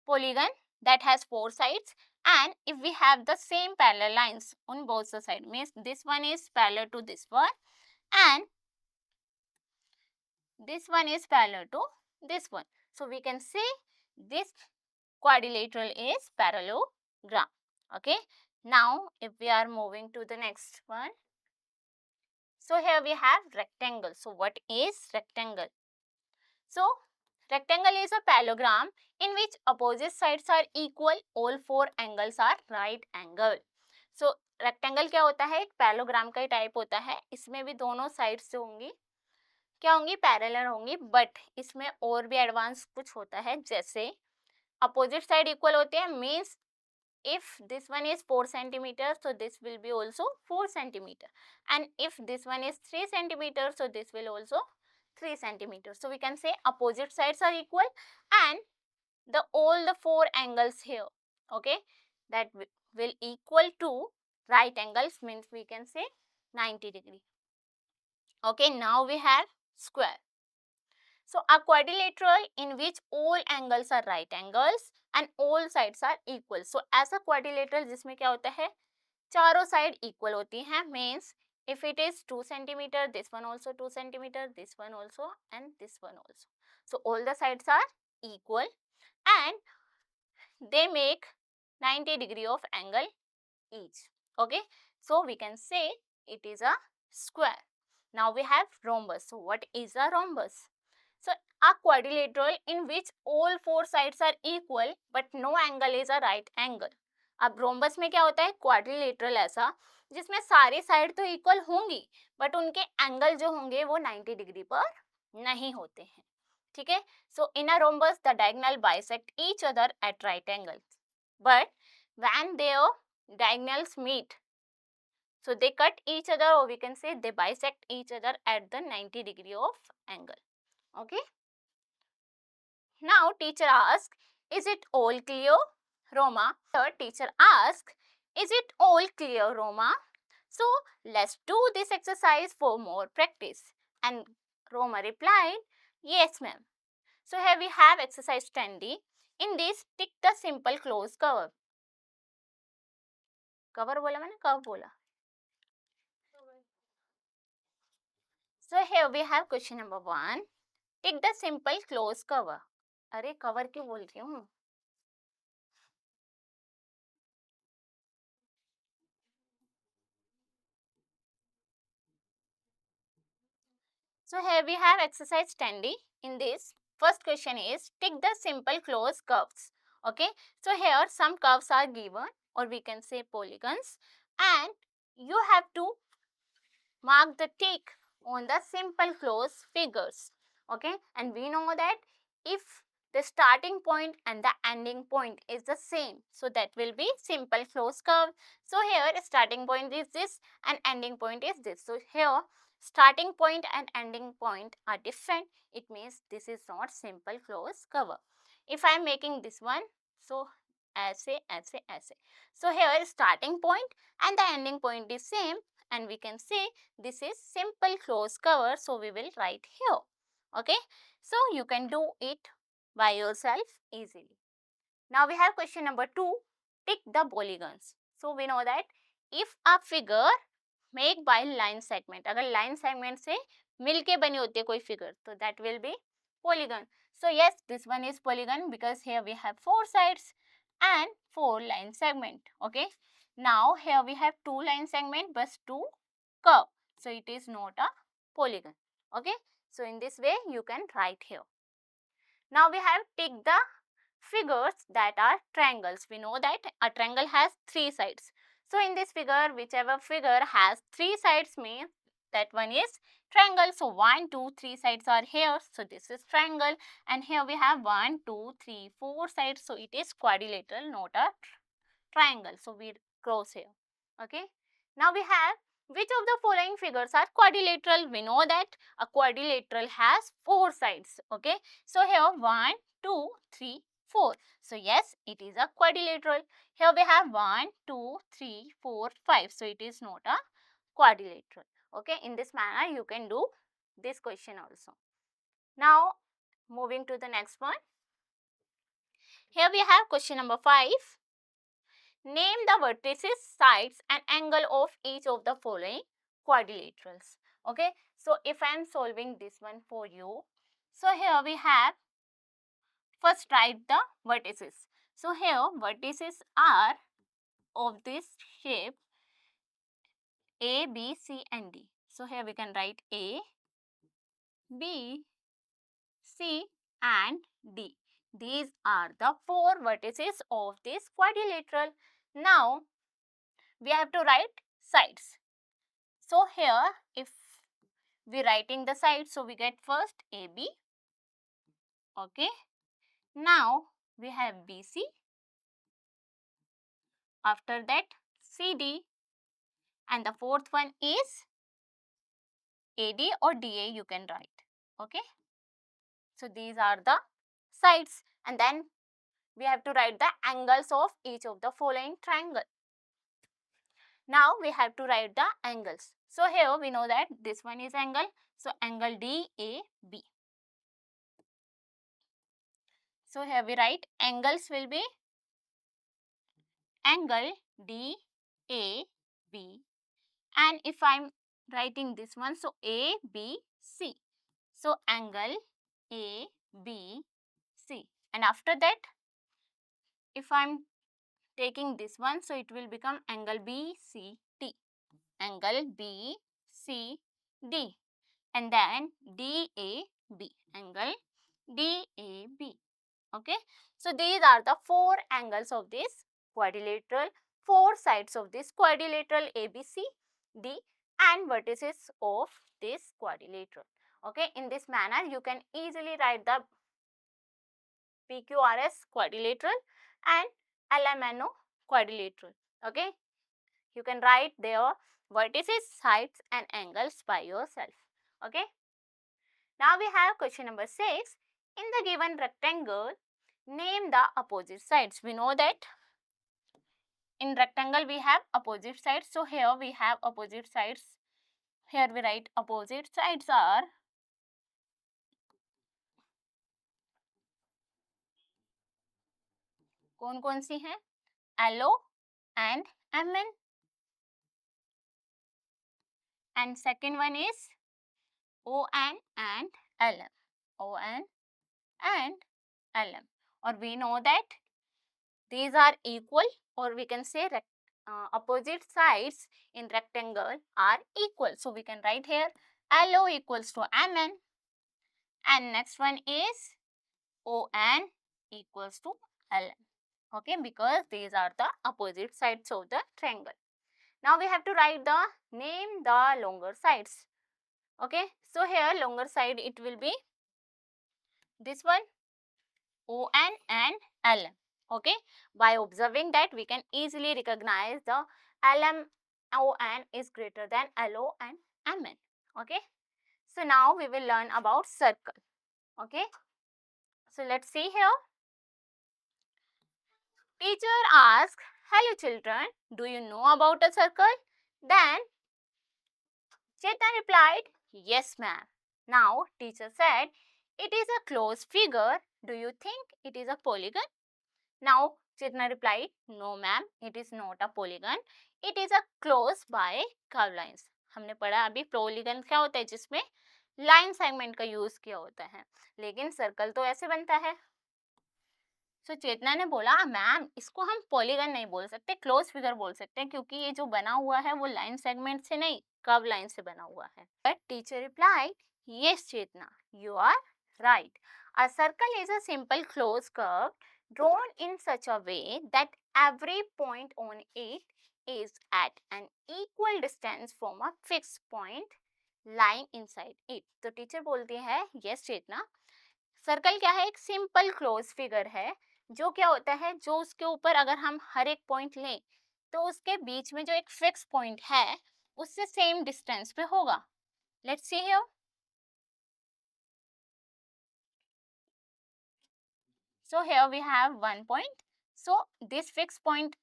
polygon that has 4 sides, and if we have the same parallel lines on both the sides, means this one is parallel to this one and this one is parallel to this one. So we can say this quadrilateral is parallelogram. Okay. Now if we are moving to the next one. So here we have rectangle. So what is rectangle? So rectangle is a parallelogram in which opposite sides are equal, all 4 angles are right angle. So rectangle क्या होता है? एक parallelogram का ही type होता है. इसमें भी दोनों साइड्स जो होंगी क्या होंगी? पैरेलल होंगी. बट इसमें और भी एडवांस कुछ होता है, जैसे अपोजिट साइड इक्वल होते हैं, means if this one is 4 centimeters, so this will be also 4 centimeter, and if this one is 3 centimeters, so this will also 3 centimeters. So we can say opposite sides are equal and all the 4 angles here, okay, that will equal to right angles, means we can say 90 degree. Okay, now we have square. So a quadrilateral in which all angles are right angles and all sides are equal. So ऐसा quadrilateral जिसमें क्या होता है, चारों side equal होती हैं, means if it is 2 centimeter, this one also 2 centimeter, this one also and this one also. So all the sides are equal and they make 90 degree of angle each. Okay, so we can say it is a square. Now we have rhombus. So what is a rhombus? So a quadrilateral in which all 4 sides are equal but no angle is a right angle. अब rhombus में क्या होता है? Quadrilateral ऐसा जिसमें सारी side तो equal होंगी बट उनके एंगल जो होंगे वो 90 डिग्री पर नहीं होते हैं. ठीक है. So in a rhombus the diagonal bisect each other at right angles, but when there diagonals meet, so they cut each other, or we can say they bisect each other at the 90 degree of angle. Okay. Now teacher asks, is it all clear, Roma? Third teacher asks, is it all clear, Roma? So let's do this exercise for more practice. And Roma replied, yes ma'am. So here we have exercise 10D. In this, tick the simple closed curve. Cover बोला मैंने, curve बोला. So here we have question number 1. Tick the simple closed cover. अरे cover क्यों बोल रही हूँ? So here we have exercise 10D. In this, first question is tick the simple closed curves. Okay. So here some curves are given, or we can say polygons, and you have to mark the tick on the simple closed figures. Okay. And we know that if the starting point and the ending point is the same, so that will be simple closed curve. So here starting point is this and ending point is this. So here starting point and ending point are different. It means this is not simple closed curve. If I am making this one, so ऐसे. So here starting point and the ending point is same, and we can say this is simple closed cover, so we will write here. Okay, so you can do it by yourself easily. Now we have question number 2. Tick the polygons. So we know that if a figure make by line segment, अगर line segment से मिलके बनी होती है कोई figure तो that will be polygon. So yes, this one is polygon because here we have 4 sides and 4 line segment. Okay, now here we have 2 line segment but 2 curve, so it is not a polygon. Okay, so in this way you can write here. Now we have tick the figures that are triangles. We know that a triangle has 3 sides. So in this figure, whichever figure has 3 sides means that one is triangle. So 1, 2, 3 sides are here. So this is triangle. And here we have 1, 2, 3, 4 sides. So it is quadrilateral, not a triangle. So we cross here. Okay. Now we have which of the following figures are quadrilateral? We know that a quadrilateral has 4 sides. Okay. So here 1, 2, 3, 4. So yes, it is a quadrilateral. Here we have 1, 2, 3, 4, 5. So it is not a quadrilateral. Okay. In this manner, you can do this question also. Now moving to the next one. Here we have question number 5. Name the vertices, sides and angle of each of the following quadrilaterals. Okay, so if I am solving this one for you, so here we have, first write the vertices. So here vertices are of this shape A, B, C and D. So here we can write A, B, C and D. These are the 4 vertices of this quadrilateral. Now we have to write sides. So here if we writing the sides, so we get first AB. Okay. Now we have BC. After that CD. And the fourth one is AD or DA you can write. Okay. So these are the sides. And then we have to write the angles of each of the following triangle. Now we have to write the angles. So here we know that this one is angle. So angle DAB. So here we write angles will be angle DAB, and if I am writing this one, so ABC. So angle ABC, and after that if I am taking this one, so it will become angle BCD, angle BCD, and then DAB, angle DAB. Okay, so these are the 4 angles of this quadrilateral, 4 sides of this quadrilateral ABC, D and vertices of this quadrilateral. Okay, in this manner you can easily write the PQRS quadrilateral and LMNO quadrilateral. Okay, you can write their vertices, sides and angles by yourself. Okay, now we have question number 6. In the given rectangle, name the opposite sides. We know that in rectangle we have opposite sides. So here we have opposite sides. Here we write opposite sides are कौन सी हैं? LO and MN. And second one is ON and LM. ON and LM. Or we know that these are equal, or we can say opposite sides in rectangle are equal. So we can write here LO equals to MN, and next one is ON equals to LM. Okay, because these are the opposite sides of the triangle. Now we have to write the name the longer sides. Okay, so here longer side it will be this one, ON and LM. Okay, by observing that we can easily recognize the LM ON is greater than LO and MN. Okay, so now we will learn about circle. Okay, so let's see here. Teacher asks, hello children, do you know about a circle? Then Chetan replied, yes ma'am. Now teacher said, it is a closed figure. Do you think it is a polygon? Now Chetna replied, no ma'am, it is not a polygon, it is a close by curve lines. हमने पढ़ा अभी polygon क्या होता है, जिसमें line segment का use किया होता है, लेकिन सर्कल तो ऐसे बनता है। सो चेतना ने बोला मैम इसको हम पॉलीगन नहीं बोल सकते, क्लोज फिगर बोल सकते हैं, क्योंकि ये जो बना हुआ है वो लाइन सेगमेंट से नहीं, कर्व लाइन से बना हुआ है। But teacher replied, yes Chetna, you are right, a circle is a simple close curve drawn in such a way that every point on it is at an equal distance from a fixed point lying inside it. तो teacher बोलती है yes चेतना, circle क्या है, एक simple close figure है, जो क्या होता है, जो उसके ऊपर अगर हम हर एक पॉइंट लें तो उसके बीच में जो एक फिक्स पॉइंट है उससे सेम डिस्टेंस पे होगा। Let's see here. So here we have one point. So this fixed point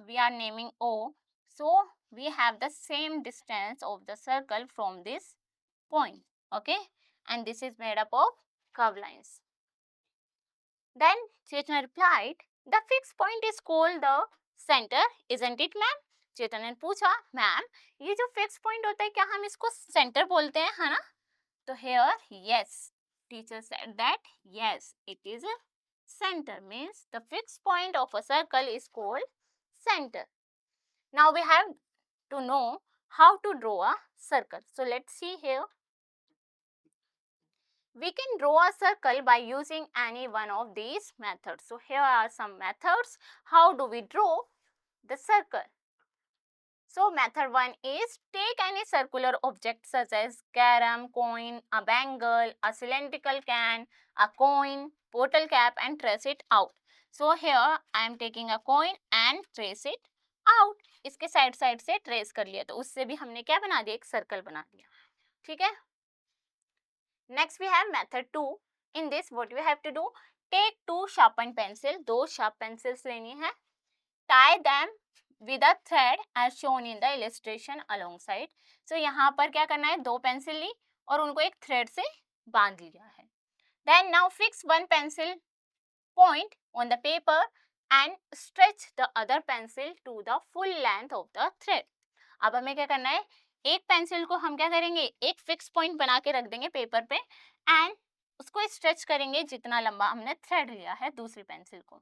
we are naming O. So we have the same distance of the circle from this point. Okay, and this is made up of curved lines. Then Chetna replied, the fixed point is called the center, isn't it ma'am? चेतन ने पूछा ma'am ये जो fix point होता है क्या हम इसको centre बोलते हैं, है ना? तो here yes, teacher said that yes it is a center, means the fixed point of a circle is called center. Now we have to know how to draw a circle. So let's see here. We can draw a circle by using any one of these methods. So here are some methods. How do we draw the circle? So method 1 is take any circular object such as carom, coin, a bangle, a cylindrical can, a coin, bottle cap and trace it out. So here I am taking a coin and trace it out. इसके side side से trace कर लिया, तो उससे भी हमने क्या बना दिया, एक सर्कल बना दिया। ठीक है। Next we have method 2. In this what we have to do, take two sharpened pencil, दो sharp pencils लेनी है, tie them with a thread as shown in the illustration alongside. So यहाँ पर क्या करना है, दो पेंसिल ली और उनको एक थ्रेड से बांध लिया है। Then now fix one pencil point on the paper and stretch the other pencil to the full length of the thread. अब हमें क्या करना है, एक पेंसिल को हम क्या करेंगे, एक फिक्स पॉइंट बना के रख देंगे पेपर पे एंड उसको स्ट्रेच करेंगे जितना लंबा हमने थ्रेड लिया है दूसरी पेंसिल को।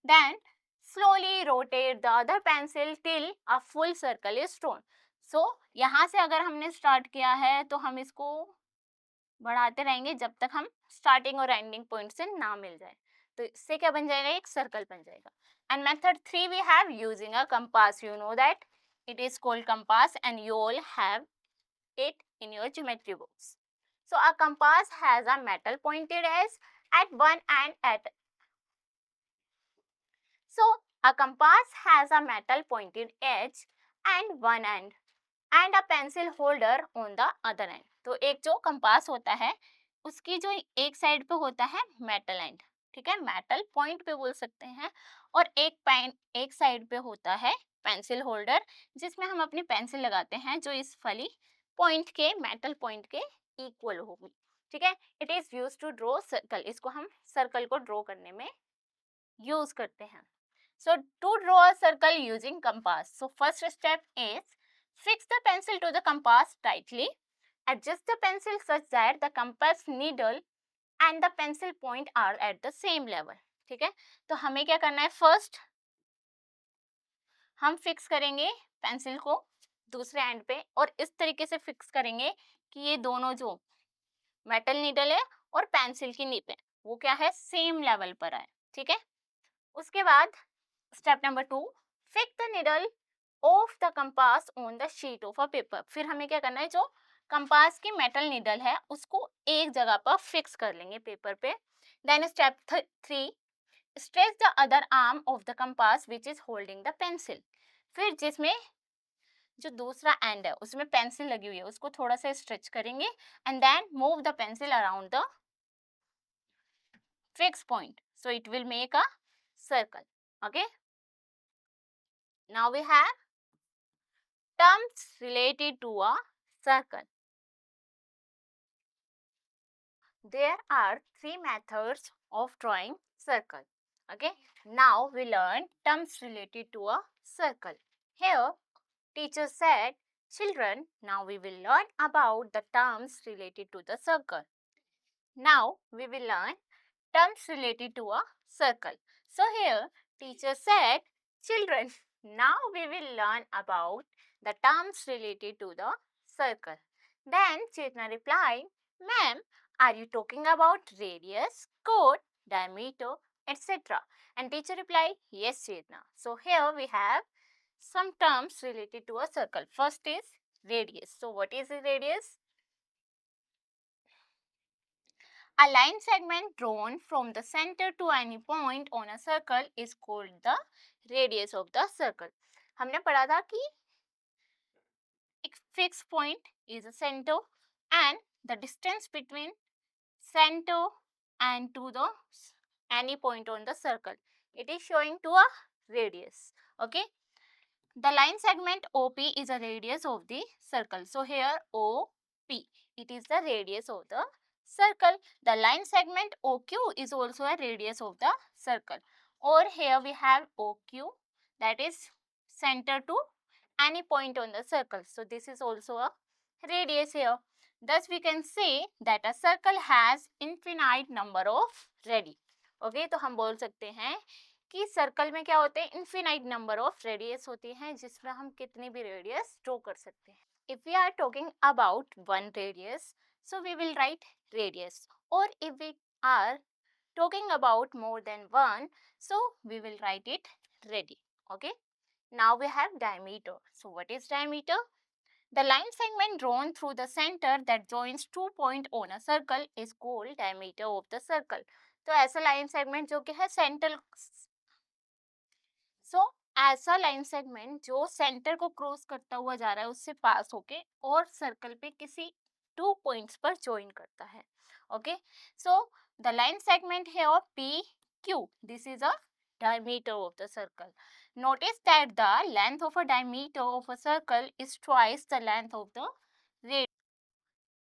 Then slowly rotate the other pencil till a full circle is drawn. So यहाँ से अगर हमने स्टार्ट किया है तो हम इसको बढ़ाते रहेंगे जब तक हम स्टार्टिंग और एंडिंग पॉइंट से ना मिल जाए, तो इससे क्या बन जाएगा, एक सर्कल बन जाएगा। And method 3 we have using a compass, you know that it is called compass and you all have it in your geometry books. So a compass has a metal pointed edge at one end a compass has a metal pointed edge and one end and a pencil holder on the other end. तो एक जो compass होता है उसकी जो एक side पे होता है मेटल एंड, ठीक है, मेटल पॉइंट पे बोल सकते हैं, और एक साइड पे होता है पेंसिल होल्डर जिसमें हम अपनी पेंसिल लगाते हैं, जो इस वाली पॉइंट के, मेटल पॉइंट के इक्वल होगी। ठीक है, it is use to draw circle, इसको हम सर्कल को ड्रॉ करने में यूज करते हैं। So to draw a circle using compass, so first step is fix the pencil to the compass tightly, adjust the pencil such that the compass needle and the pencil point are at the same level. ठीक है, तो हमें क्या करना है, first हम fix करेंगे pencil को दूसरे एंड पे और इस तरीके से फिक्स करेंगे कि ये दोनों जो मेटल नीडल है और पेंसिल की निप है वो क्या है, सेम लेवल पर आए। ठीक है, उसके बाद step number 2, fix the needle of the compass on the sheet of a paper. फिर हमें क्या करना है, जो कंपास की मेटल निडल है उसको एक जगह पर फिक्स कर लेंगे पेपर पे। Then step 3, stretch the other arm of the compass which is holding the pencil. फिर जिसमें जो दूसरा एंड है उसमें पेंसिल लगी हुई है उसको थोड़ा सा स्ट्रेच करेंगे and then move the pencil around the fix point, so it will make a circle. Okay, now we have terms related to a circle. There are three methods of drawing circle. Okay, now we learn terms related to a circle. Here, teacher said, children, now we will learn about the terms related to the circle. Now we will learn terms related to a circle. So here teacher said, children, now we will learn about the terms related to the circle. Then Chetna replied, ma'am, are you talking about radius, chord, diameter, etc.? And teacher replied, yes, Chetna. So here we have some terms related to a circle. First is radius. So what is the radius? A line segment drawn from the center to any point on a circle is called the radius of the circle. हमने पढ़ा था कि एक fixed point is a center and the distance between center and to the any point on the circle, it is showing to a radius. Okay, the line segment OP is a radius of the circle. So here OP, it is the radius of the circle. The line segment OQ is also a radius of the circle. Or here we have OQ, that is center to any point on the circle. So this is also a radius here. Thus we can say that a circle has infinite number of radii. Okay, तो हम बोल सकते हैं कि circle में क्या होते हैं, इन्फिनाइट नंबर ऑफ रेडियस होती हैं जिसमें हम कितनी भी रेडियस ड्रॉ कर सकते हैं. If we are talking about one radius, so we will write radius, or if we are talking about more than one, so we will write it radii. Okay, now we have diameter. So what is diameter? The line segment drawn through the center that joins two points on a circle is called diameter of the circle. तो ऐसा line segment जो कि है centre, ऐसा line segment जो centre को cross करता हुआ जा रहा है उससे पास होके और सर्कल पे किसी टू पॉइंट्स पर ज्वाइन करता है. Okay, so the line segment है of P Q, this is a diameter of the circle. Notice that the length of a diameter of a circle is twice the length of the radius.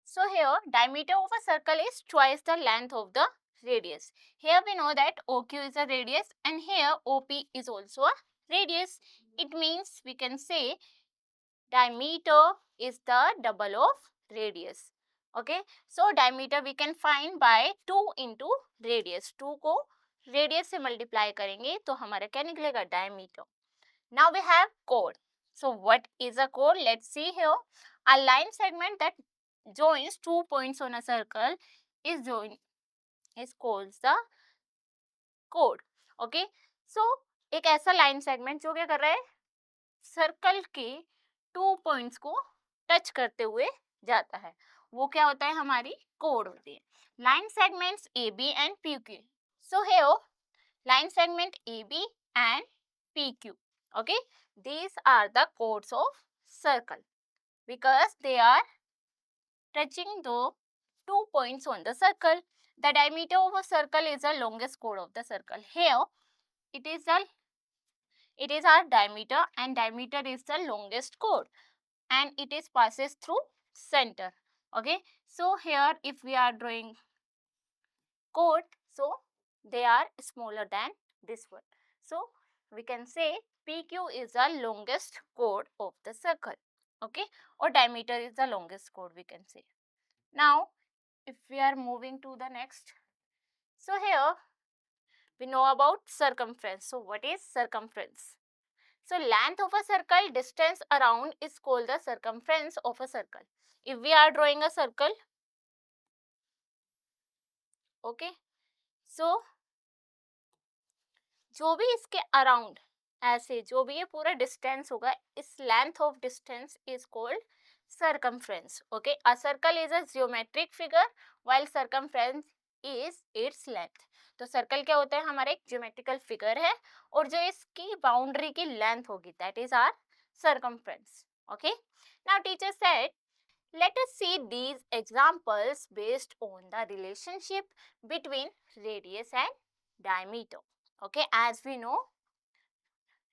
So here diameter of a circle is twice the length of the radius. Here we know that OQ is a radius and here OP is also a radius. It means we can say diameter is the double of radius. Okay, so diameter we can find by 2 into radius. 2 को radius से multiply करेंगे तो हमारा क्या निकलेगा, diameter. Now we have chord. So what is a chord? Let's see here. A line segment that joins two points on a circle is called the chord. Okay, so एक ऐसा line segment जो क्या कर रहा है, circle के two points को touch करते हुए जाता है, वो क्या होता है, हमारी कोड होती है. Line segments A B and P Q. So here line segment A B and P Q. Okay, these are the chords of circle because they are touching the two points on the circle. The diameter of a circle is the longest chord of the circle. Here it is our diameter and diameter is the longest chord and it is passes through center. Okay, so here if we are drawing chord, so they are smaller than this one. So we can say PQ is the longest chord of the circle. Okay, or diameter is the longest chord we can say. Now if we are moving to the next, so here we know about circumference. So what is circumference? So length of a circle, distance around is called the circumference of a circle. If we are drawing a circle, okay, so जो भी इसके around ऐसे जो भी ये पूरा distance होगा, इस length of distance is called circumference. Okay, a circle is a geometric figure while circumference is its length. तो सर्कल क्या होता है, हमारा एक ज्योमेट्रिकल फिगर है और जो इसकी बाउंड्री की लेंथ होगी that is our circumference. Okay, now teacher said let us see these examples based on the relationship between radius and diameter. Okay, as we know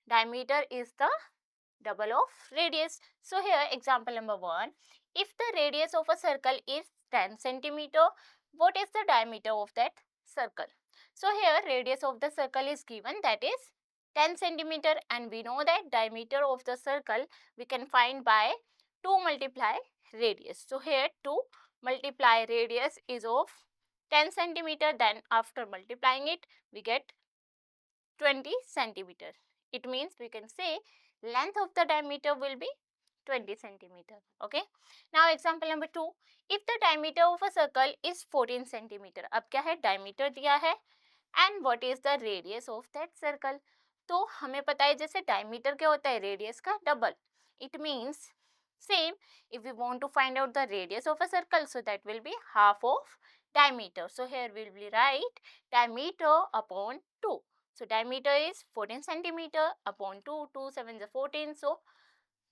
diameter is the double of radius. So here example number 1, if the radius of a circle is 10 centimeter, what is the diameter of that circle? So here radius of the circle is given, that is 10 centimeter, and we know that diameter of the circle we can find by 2 multiply radius. So here 2 multiply radius is of 10 centimeter, then after multiplying it we get 20 centimeter. It means we can say length of the diameter will be 20 centimeter. Okay. Now example number 2. If the diameter of a circle is 14 centimeter. अब क्या है, diameter दिया है and what is the radius of that circle. तो हमें पता है जैसे diameter क्या होता है, radius का double. It means same, if we want to find out the radius of a circle, so that will be half of diameter. So here we will write diameter upon 2. So diameter is 14 centimeter upon 2, 2 7 is 14. So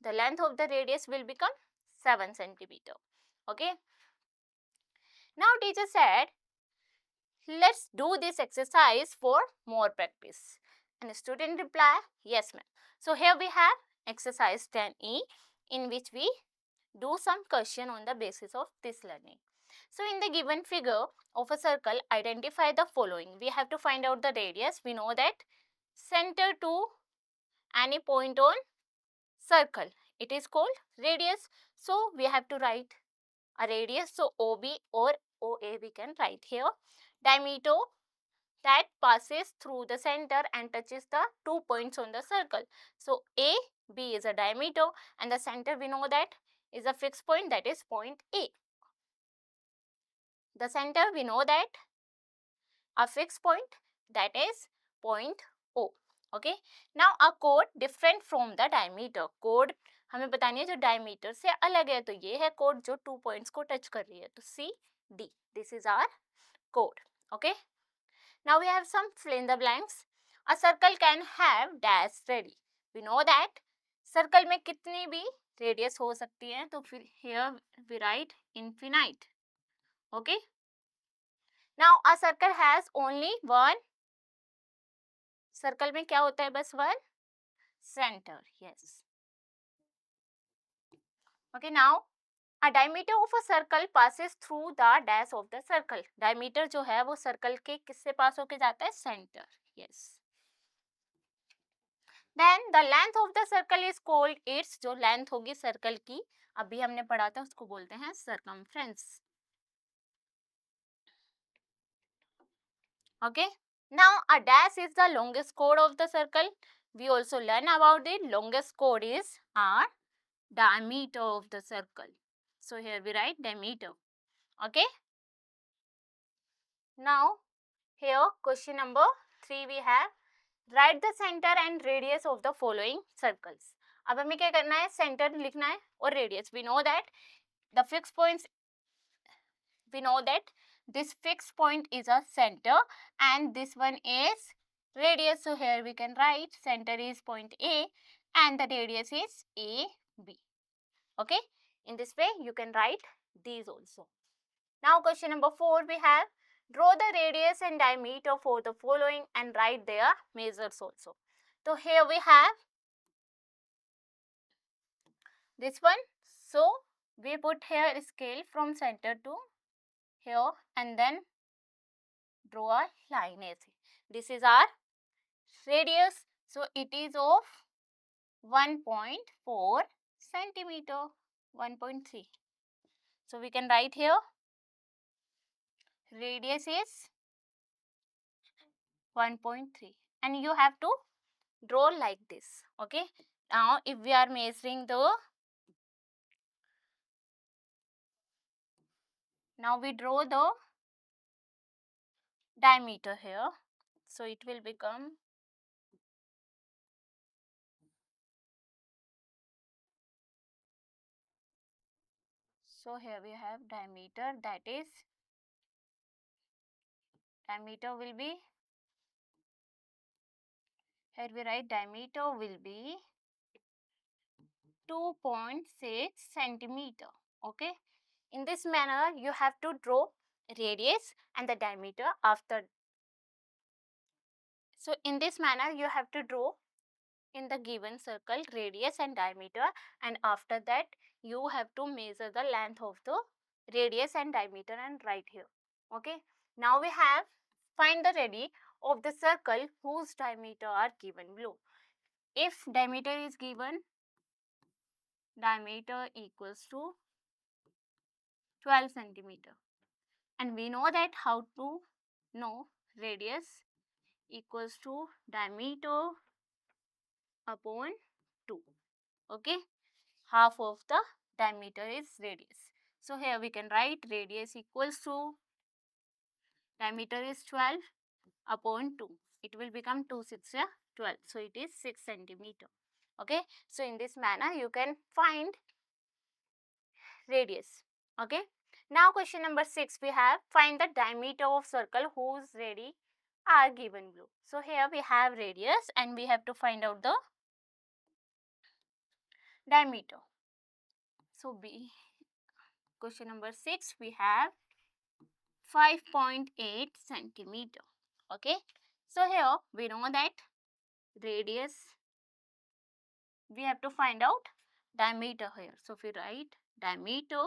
the length of the radius will become 7 centimeter. Okay. Now teacher said, let's do this exercise for more practice. And the student reply, yes ma'am. So here we have exercise 10E, in which we do some question on the basis of this learning. So in the given figure of a circle, identify the following. We have to find out the radius. We know that center to any point on circle, it is called radius. So we have to write a radius. So OB or OA we can write here. Diameter that passes through the center and touches the 2 points on the circle. So AB is a diameter and the center we know that is a fixed point, that is point A. The center we know that a fixed point, that is point O. Okay. Now a chord different from the diameter. Chord हमें बतानी है जो diameter से अलग है, तो ये है chord जो 2 points को touch कर रही है, तो CD. This is our chord. Okay. Now we have some fill in the blanks. A circle can have dash ready. We know that circle में कितनी भी radius हो सकती है, तो फिर here we write infinite. Okay. Now a circle has only one. Circle में क्या होता है, बस one center. Yes. Okay. Now a diameter of a circle passes through the dash of the circle. Diameter जो है वो circle के किससे पास होके जाता है, center. Yes. Then the length of the circle is called its, जो length होगी circle की, अभी हमने पढ़ा था, उसको बोलते हैं circumference. Okay. Now a dash is the longest chord of the circle. We also learn about it. Longest chord is our diameter of the circle. So here we write diameter. Okay. Now here question number 3 we have, write the center and radius of the following circles. अब हमें क्या करना है, center लिखना है और radius. We know that the fixed points, we know that this fixed point is a center and this one is radius. So here we can write center is point A and the radius is AB. Okay. In this way you can write these also. Now question number 4 we have, draw the radius and diameter for the following and write their measures also. So here we have this one. So we put here a scale from center to here and then draw a line AC. This is our radius. So it is of 1.4 centimeter, 1.3. So we can write here radius is 1.3 and you have to draw like this. Okay. Now if we are measuring the, now we draw the diameter here. So it will become, so here we have diameter, that is diameter will be, here we write diameter will be 2.6 centimeter. Okay. In this manner you have to draw radius and the diameter after. So in this manner you have to draw in the given circle radius and diameter, and after that you have to measure the length of the radius and diameter and write here. Okay. Now we have Find the radius of the circle whose diameter are given below. If diameter is given, diameter equals to 12 centimeter. And we know that how to know radius equals to diameter upon 2. Okay, half of the diameter is radius. So here we can write radius equals to diameter is 12 upon 2. It will become 2 6 12. So it is 6 centimeter. Okay, so in this manner you can find radius. Okay, now question number 6 we have find the diameter of circle whose radii are given below. So here we have radius and we have to find out the diameter. So question number 6 we have 5.8 centimeter. Okay, so here we know that radius, we have to find out diameter here. So if we write diameter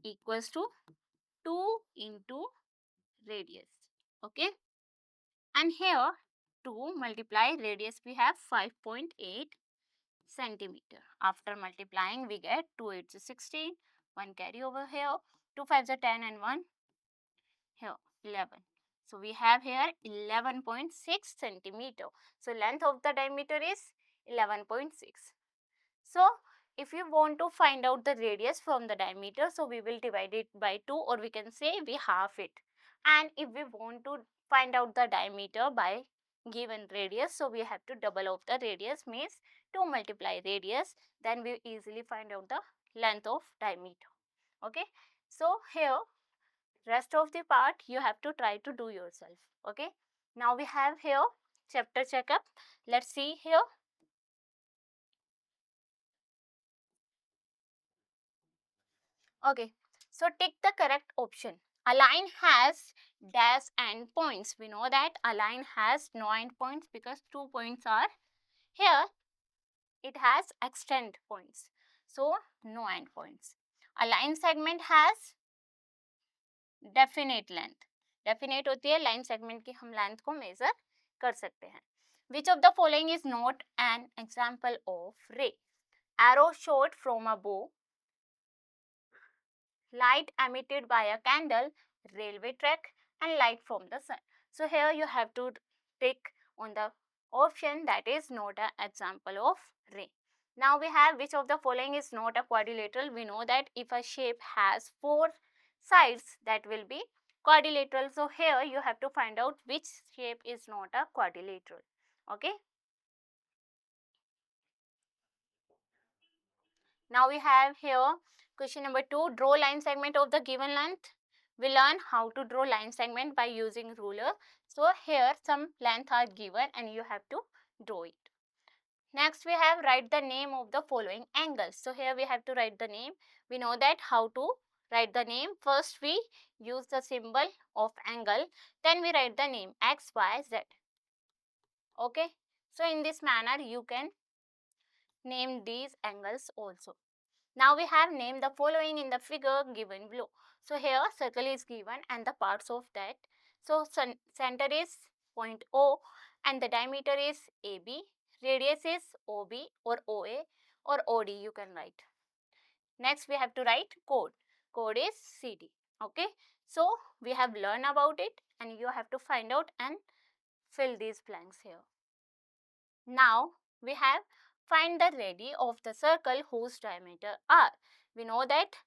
equals to 2 into radius. Okay, and here 2 multiply radius we have 5.8 centimeter. After multiplying we get 2 8 is 16, 1 carry over here, 2 5 is 10 and 1 here 11. So we have here 11.6 centimeter. So length of the diameter is 11.6. So if you want to find out the radius from the diameter, so we will divide it by 2 or we can say we half it. And if we want to find out the diameter by given radius, so we have to double of the radius, means 2 multiply radius, then we easily find out the length of diameter. Okay, so here rest of the part you have to try to do yourself. Okay, now we have here chapter checkup. Let's see here. Okay, so tick the correct option. A line has dash and points. We know that a line has no end points because 2 points are here. It has extend points, so no end points. A line segment has definite length. Definite होती है line segment की हम length को measure कर सकते हैं. Which of the following is not an example of ray? Arrow shot from a bow, light emitted by a candle, railway track, and light from the sun. So here you have to pick on the option that is not an example of ray. Now we have which of the following is not a quadrilateral. We know that if a shape has 4 sides, that will be quadrilateral. So here you have to find out which shape is not a quadrilateral. Okay. Now we have here question number 2, draw line segment of the given length. We learn how to draw line segment by using ruler. So here some length are given and you have to draw it. Next we have write the name of the following angles. So here we have to write the name. We know that how to write the name. First we use the symbol of angle, then we write the name x, y, z. Okay. So in this manner you can name these angles also. Now we have named the following in the figure given below. So here circle is given and the parts of that. So center is point O and the diameter is AB. Radius is OB or OA or OD you can write. Next we have to write code. Code is CD. Okay. So we have learned about it and you have to find out and fill these blanks here. Now we have find the radii of the circle whose diameter are. We know that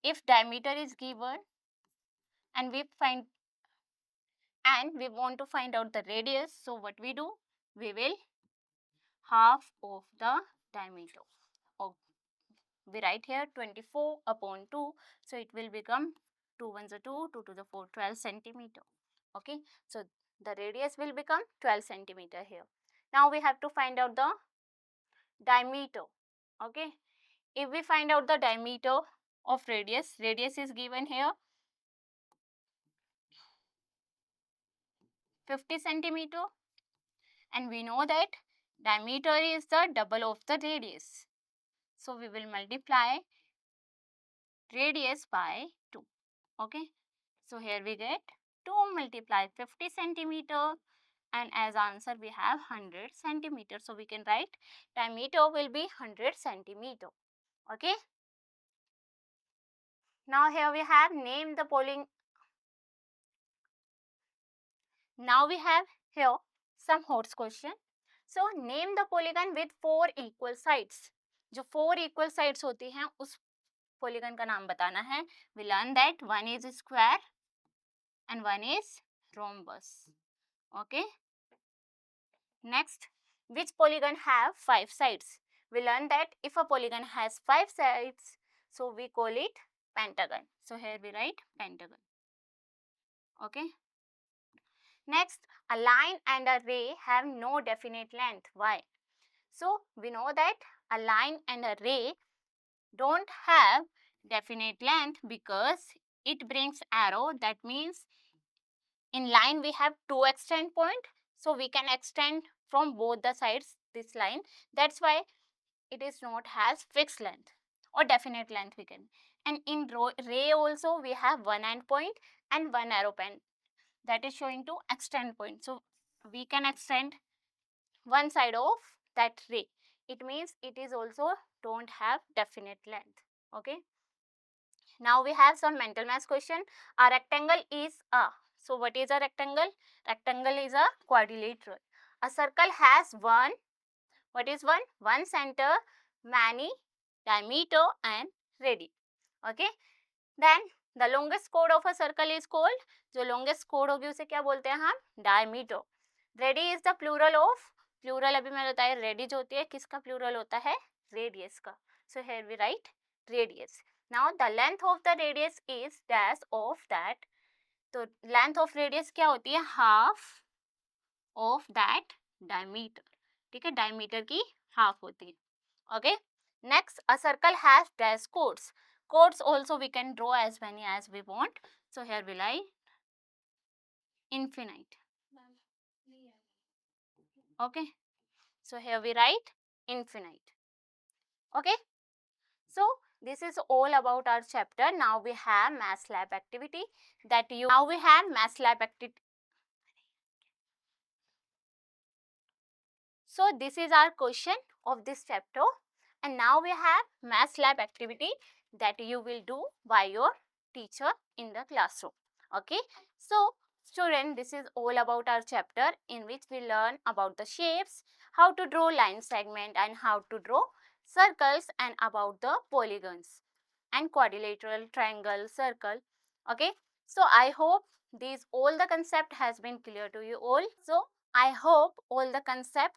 if diameter is given and we want to find out the radius, so what we do? We will half of the diameter. Oh, we write here 24 upon 2, so it will become 2 1s are 2, 2 to the 4, 12 centimeter. Okay, so the radius will become 12 centimeter here. Now we have to find out the diameter. Okay, if we find out the diameter of radius is given here 50 centimeter and we know that diameter is the double of the radius. So we will multiply radius by 2. Okay, so here we get 2 multiply 50 centimeter, and as answer we have 100 centimeter. So we can write diameter will be 100 centimeter. Okay. Now here we have name the polling. Now we have here some horse question. So name the polygon with 4 equal sides. जो 4 equal sides होती हैं उस polygon का नाम बताना है. We learn that one is square and one is rhombus. Okay. Next, which polygon have 5 sides? We learn that if a polygon has 5 sides, so we call it pentagon. So here we write pentagon. Okay. Next, a line and a ray have no definite length. Why? So we know that a line and a ray don't have definite length because it brings arrow. That means in line we have 2 extend point, so we can extend from both the sides this line. That's why it is not has fixed length or definite length we can. And in ray also we have one end point and one arrow point that is showing to extend point. So we can extend one side of that ray. It means it is also don't have definite length. Okay. Now we have some mental math question. A rectangle is a. So what is a rectangle? Rectangle is a quadrilateral. A circle has one. What is one? One center, many diameter and radius. Okay. Then the longest chord of a circle is called. जो longest chord होगी उसे क्या बोलते हैं हम? Diameter. Radius is the plural of. Plural अभी मैंने बताया radius होती है. किसका plural होता है? Radius का. So here we write radius. Now the length of the radius is dash of that. तो length of radius क्या होती है? Half of that diameter. ठीक है, diameter की half होती है. Okay. Next, a circle has dash chords. Chords also we can draw as many as we want. So here we write infinite. Okay. So here we write infinite. Okay. So this is all about our chapter. Now we have math lab activity that you. Now we have math lab activity. So this is our question of this chapter, and now we have math lab activity that you will do by your teacher in the classroom. Okay. So student, this is all about our chapter in which we learn about the shapes, how to draw line segment and how to draw circles, and about the polygons and quadrilateral, triangle, circle. Okay. So I hope these all the concept has been clear to you all. So I hope all the concept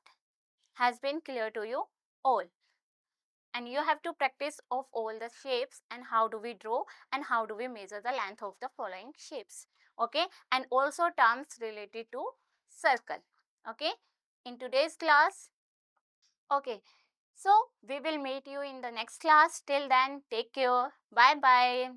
has been clear to you all, and you have to practice of all the shapes and how do we draw and how do we measure the length of the following shapes. Okay. And also terms related to circle. Okay. In today's class. Okay. So we will meet you in the next class. Till then, take care. Bye bye.